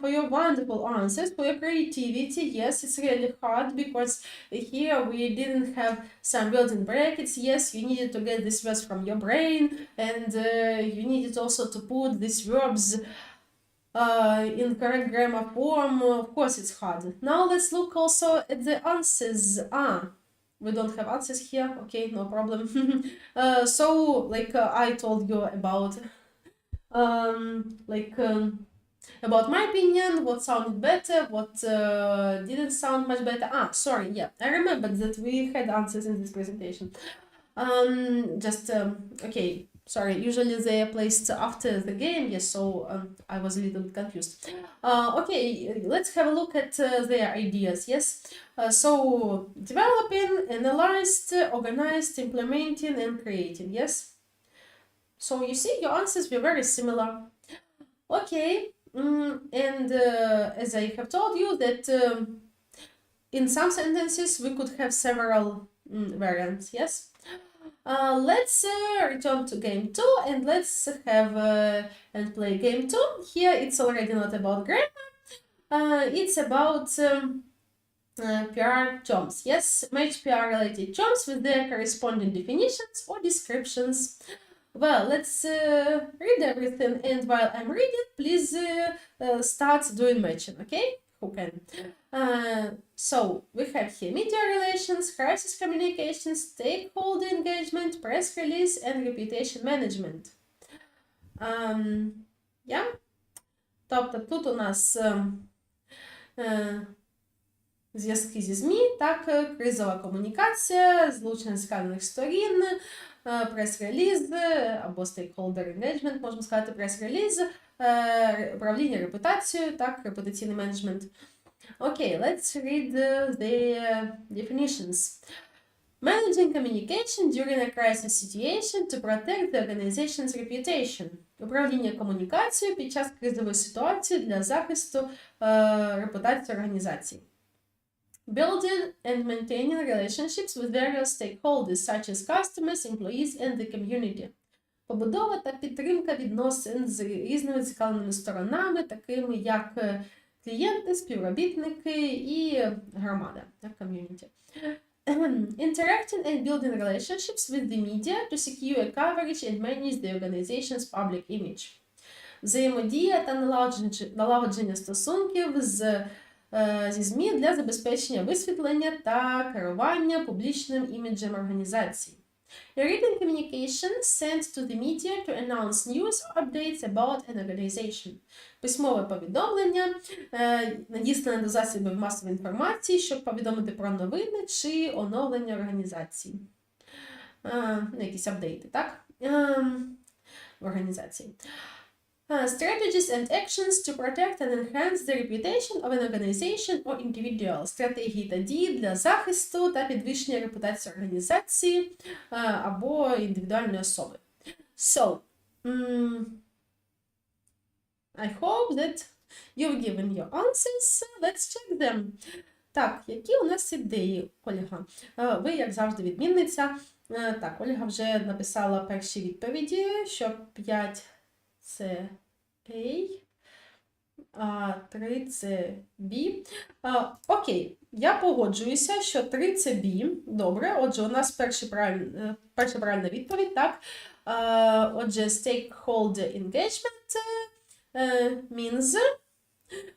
for your wonderful answers, for your creativity. Yes, it's really hard because here we didn't have some built-in brackets. Yes, you needed to get these words from your brain, and you needed also to put these verbs in correct grammar form. Of course, it's hard. Now let's look also at the answers. We don't have answers here. Okay, no problem. So, like I told you about, about my opinion, what sounded better, what didn't sound much better. Sorry, yeah, I remembered that we had answers in this presentation. Okay, sorry, usually they are placed after the game, yes, so I was a little bit confused. Okay, let's have a look at their ideas, yes. So, developing, analyzed, organized, implementing, and creating, yes. So, you see, your answers were very similar. Okay, and as I have told you that in some sentences we could have several variants, yes. Let's return to game 2 and let's have and play game 2. Here it's already not about grammar, it's about PR terms. Yes, match PR related terms with their corresponding definitions or descriptions. Well, let's read everything, and while I'm reading, please start doing matching, okay? Who can? So, we have here media relations, crisis communication, stakeholder engagement, press release, and reputation management. Yeah? Тобто тут у нас зв'язки зі ЗМІ, так, кризова комунікація, злучення цікавих сторін, прес-реліз, або stakeholder engagement, можемо сказати, прес-реліз, управління репутацією, так, репутаційний менеджмент. Okay, let's read the definitions. Managing communication during a crisis situation to protect the organization's reputation. Управління комунікацією під час кризової ситуації для захисту репутації організації. Building and maintaining relationships with various stakeholders, such as customers, employees, and the community. Побудова та підтримка відносин з різними зацікавленими сторонами, такими як клієнти, співробітники і громада, так, community. Interacting and building relationships with the media to secure coverage and manage the organization's public image. Взаємодія та налагодження стосунків зі ЗМІ для забезпечення висвітлення та керування публічним іміджем організації. A written communication sent to the media to announce news or updates about an organization. Письмове повідомлення, надіслане до засобів масової інформації, щоб повідомити про новини чи оновлення організації. Якісь апдейти, так? В організації. Strategies and actions to protect and enhance the reputation of an organization or individual. Стратегії та дії для захисту та підвищення репутації організації або індивідуальної особи. So, I hope that you've given your answers. Let's check them. Так, які у нас ідеї, Ольга? Ви, як завжди, відмінниця. Так, Ольга вже написала перші відповіді, що 5 – це A. 3 це B. Окей, я погоджуюся, що 3 це B. Добре, отже, у нас перша правильна відповідь, так? Отже, stakeholder engagement means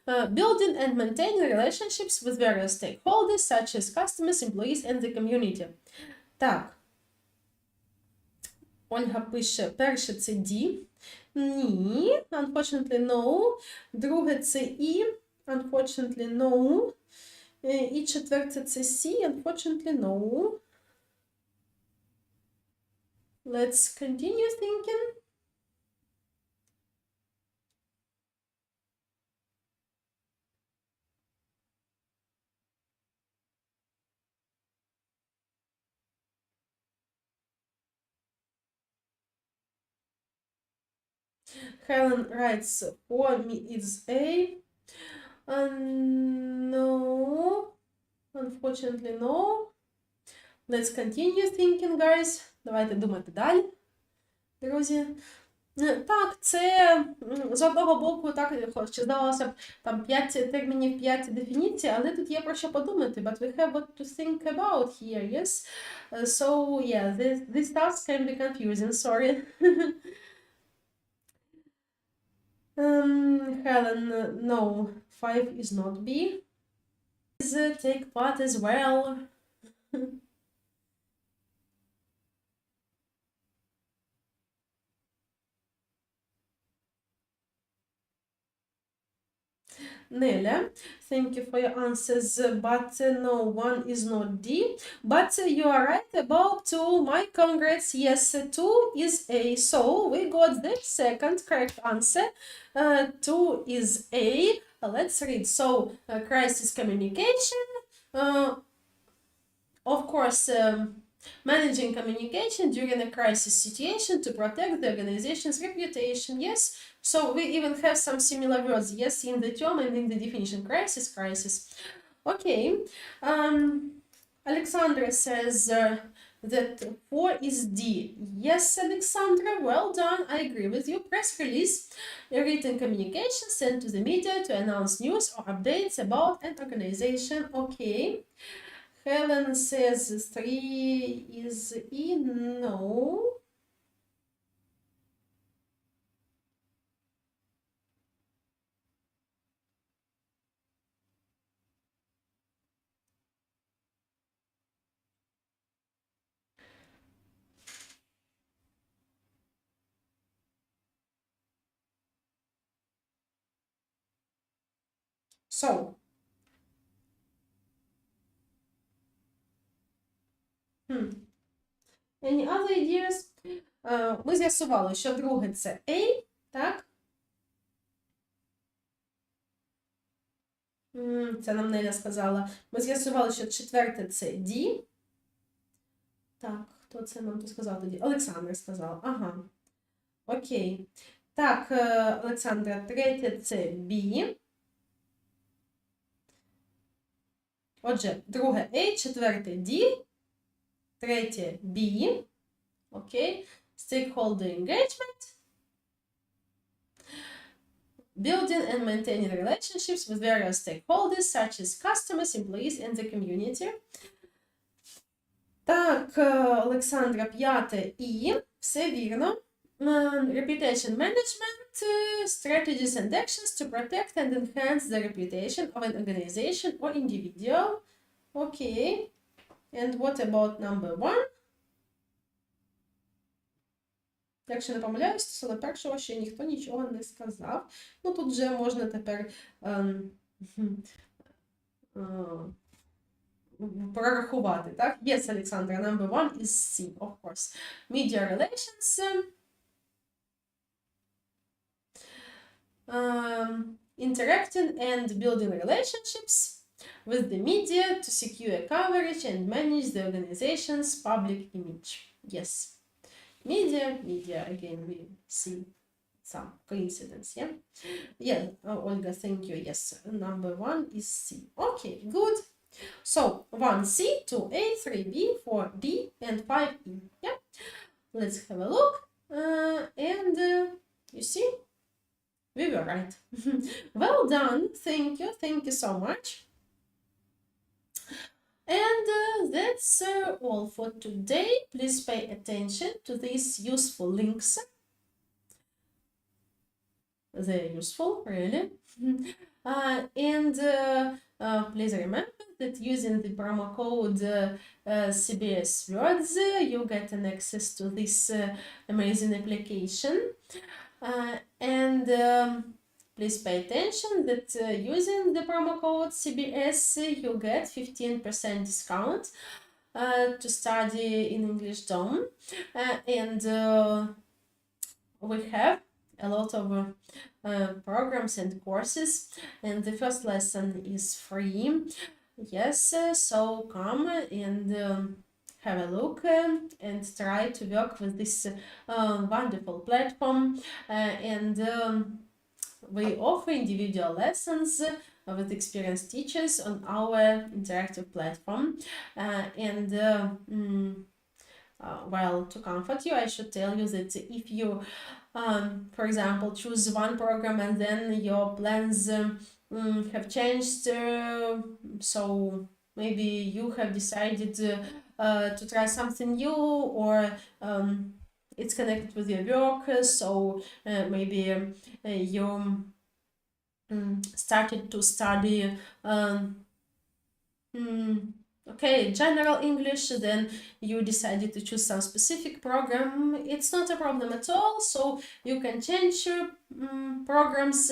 building and maintaining relationships with various stakeholders, such as customers, employees, and the community. Так. Ольга пише, перше це D. Ні, unfortunately, no. Друге це E, unfortunately, no. І четверте це C, unfortunately, no. Let's continue thinking. Helen writes, for me it's A. No. Unfortunately, no. Let's continue thinking, guys. Давайте думати далі, друзі. Так, це з одного боку, так, хоч здавалося б, там 5 термінів, 5 дефініцій, але тут є про що подумати. But we have what to think about here, yes? So, yeah, this task can be confusing, sorry. Helen, no, 5 is not B. Is take part as well. Nelia, thank you for your answers, but no, 1 is not D. But you are right about 2. My congrats, yes, 2 is A. So we got the second correct answer. 2 is A. Let's read. So, crisis communication. Of course, managing communication during a crisis situation to protect the organization's reputation. Yes. So we even have some similar words, yes, in the term and in the definition. Crisis. Okay. Alexandra says that 4 is D. Yes, Alexandra, well done. I agree with you. Press release, written communication sent to the media to announce news or updates about an organization. Okay. Helen says 3 is E. No. So, any other ideas? Ми з'ясували, що друге це A, так? Це нам Неля сказала. Ми з'ясували, що четверте це D. Так, хто це нам тут сказав тоді? Олександр сказав. Ага. Окей. Так, Олександра, третє це B. Отже, друге A, четверте D, третє B. Окей. Stakeholder engagement. Building and maintaining relationships with various stakeholders, such as customers, employees, and the community. Так, Олександра, п'яте І. Все вірно. Reputation management, strategies and actions to protect and enhance the reputation of an organization or individual. Okay. And what about number 1? Якщо не помиляюсь, стосовно першого ще ніхто нічого не сказав. Ну, тут вже можна тепер прорахувати, так? Yes, Alexandra, number 1 is C, of course. Media relations. Interacting and building relationships with the media to secure coverage and manage the organization's public image. Yes. Media, again, we see some coincidence, yeah? Yeah, Olga, thank you. Yes, number 1 is C. Okay, good. So, 1C, 2A, 3B, 4B, and 5E, yeah? Let's have a look. You see? We were right. Well done. Thank you. Thank you so much. And that's all for today. Please pay attention to these useful links. They're useful, really. Please remember that using the promo code CBS Words, you get an access to this amazing application. Please pay attention that using the promo code CBS, you get 15% discount to study in Englishdom. We have a lot of programs and courses, and the first lesson is free. Yes, so come and have a look and try to work with this wonderful platform. We offer individual lessons with experienced teachers on our interactive platform. Well, to comfort you, I should tell you that if you, for example, choose one program and then your plans have changed, so maybe you have decided to try something new, or it's connected with your work, so maybe you started to study general English, then you decided to choose some specific program. It's not a problem at all, so you can change your programs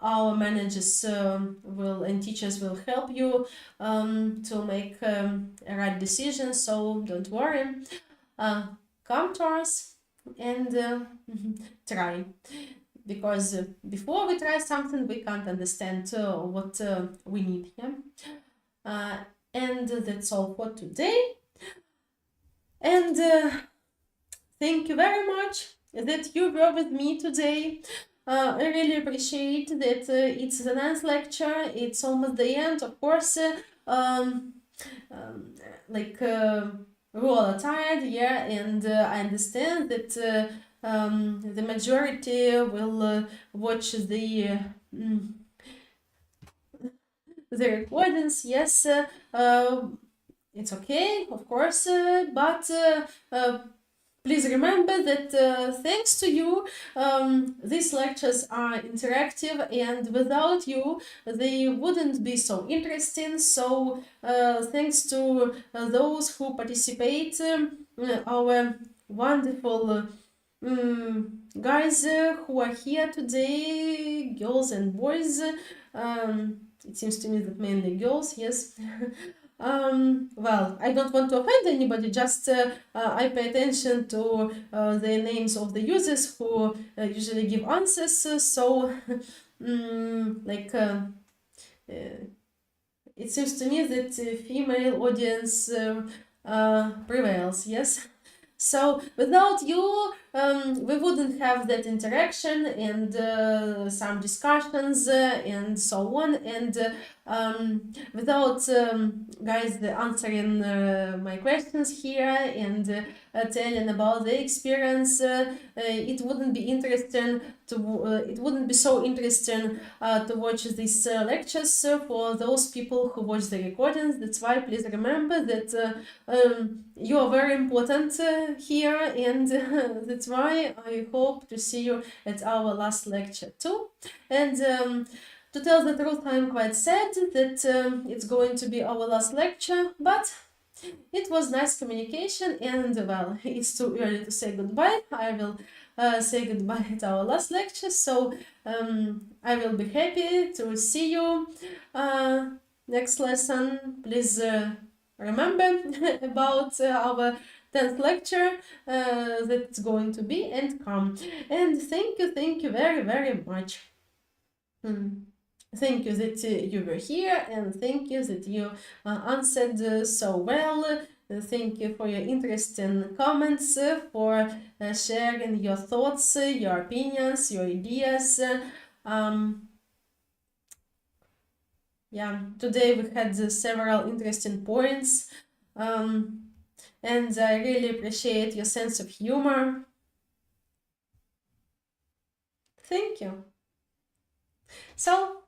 our managers and teachers will help you to make a right decision, so don't worry. Come to us and try. Because before we try something, we can't understand what we need. And that's all for today. And thank you very much that you were with me today. I really appreciate that it's the 9th lecture. It's almost the end, of course. We all are tired, yeah, and I understand that the majority will watch the recordings. Yes, it's okay, of course, but please remember that thanks to you, these lectures are interactive, and without you, they wouldn't be so interesting. So thanks to those who participate, our wonderful guys who are here today, girls and boys. It seems to me that mainly girls, yes. Well, I don't want to offend anybody, just I pay attention to the names of the users who usually give answers, so it seems to me that female audience prevails, yes. So without you, we wouldn't have that interaction and some discussions and so on. And without guys answering my questions here and telling about the experience, it wouldn't be interesting it wouldn't be so interesting to watch these lectures for those people who watch the recordings. That's why please remember that you are very important here, and that's why I hope to see you at our last lecture too. And to tell the truth, I'm quite sad that it's going to be our last lecture, but it was nice communication, and well, it's too early to say goodbye. I will say goodbye at our last lecture, so I will be happy to see you next lesson. Please remember about our 10th lecture that's going to be, and come. And thank you very, very much. Thank you that you were here, and thank you that you answered so well. Thank you for your interesting comments, for sharing your thoughts, your opinions, your ideas. Yeah, today we had several interesting points. and I really appreciate your sense of humor. Thank you. So,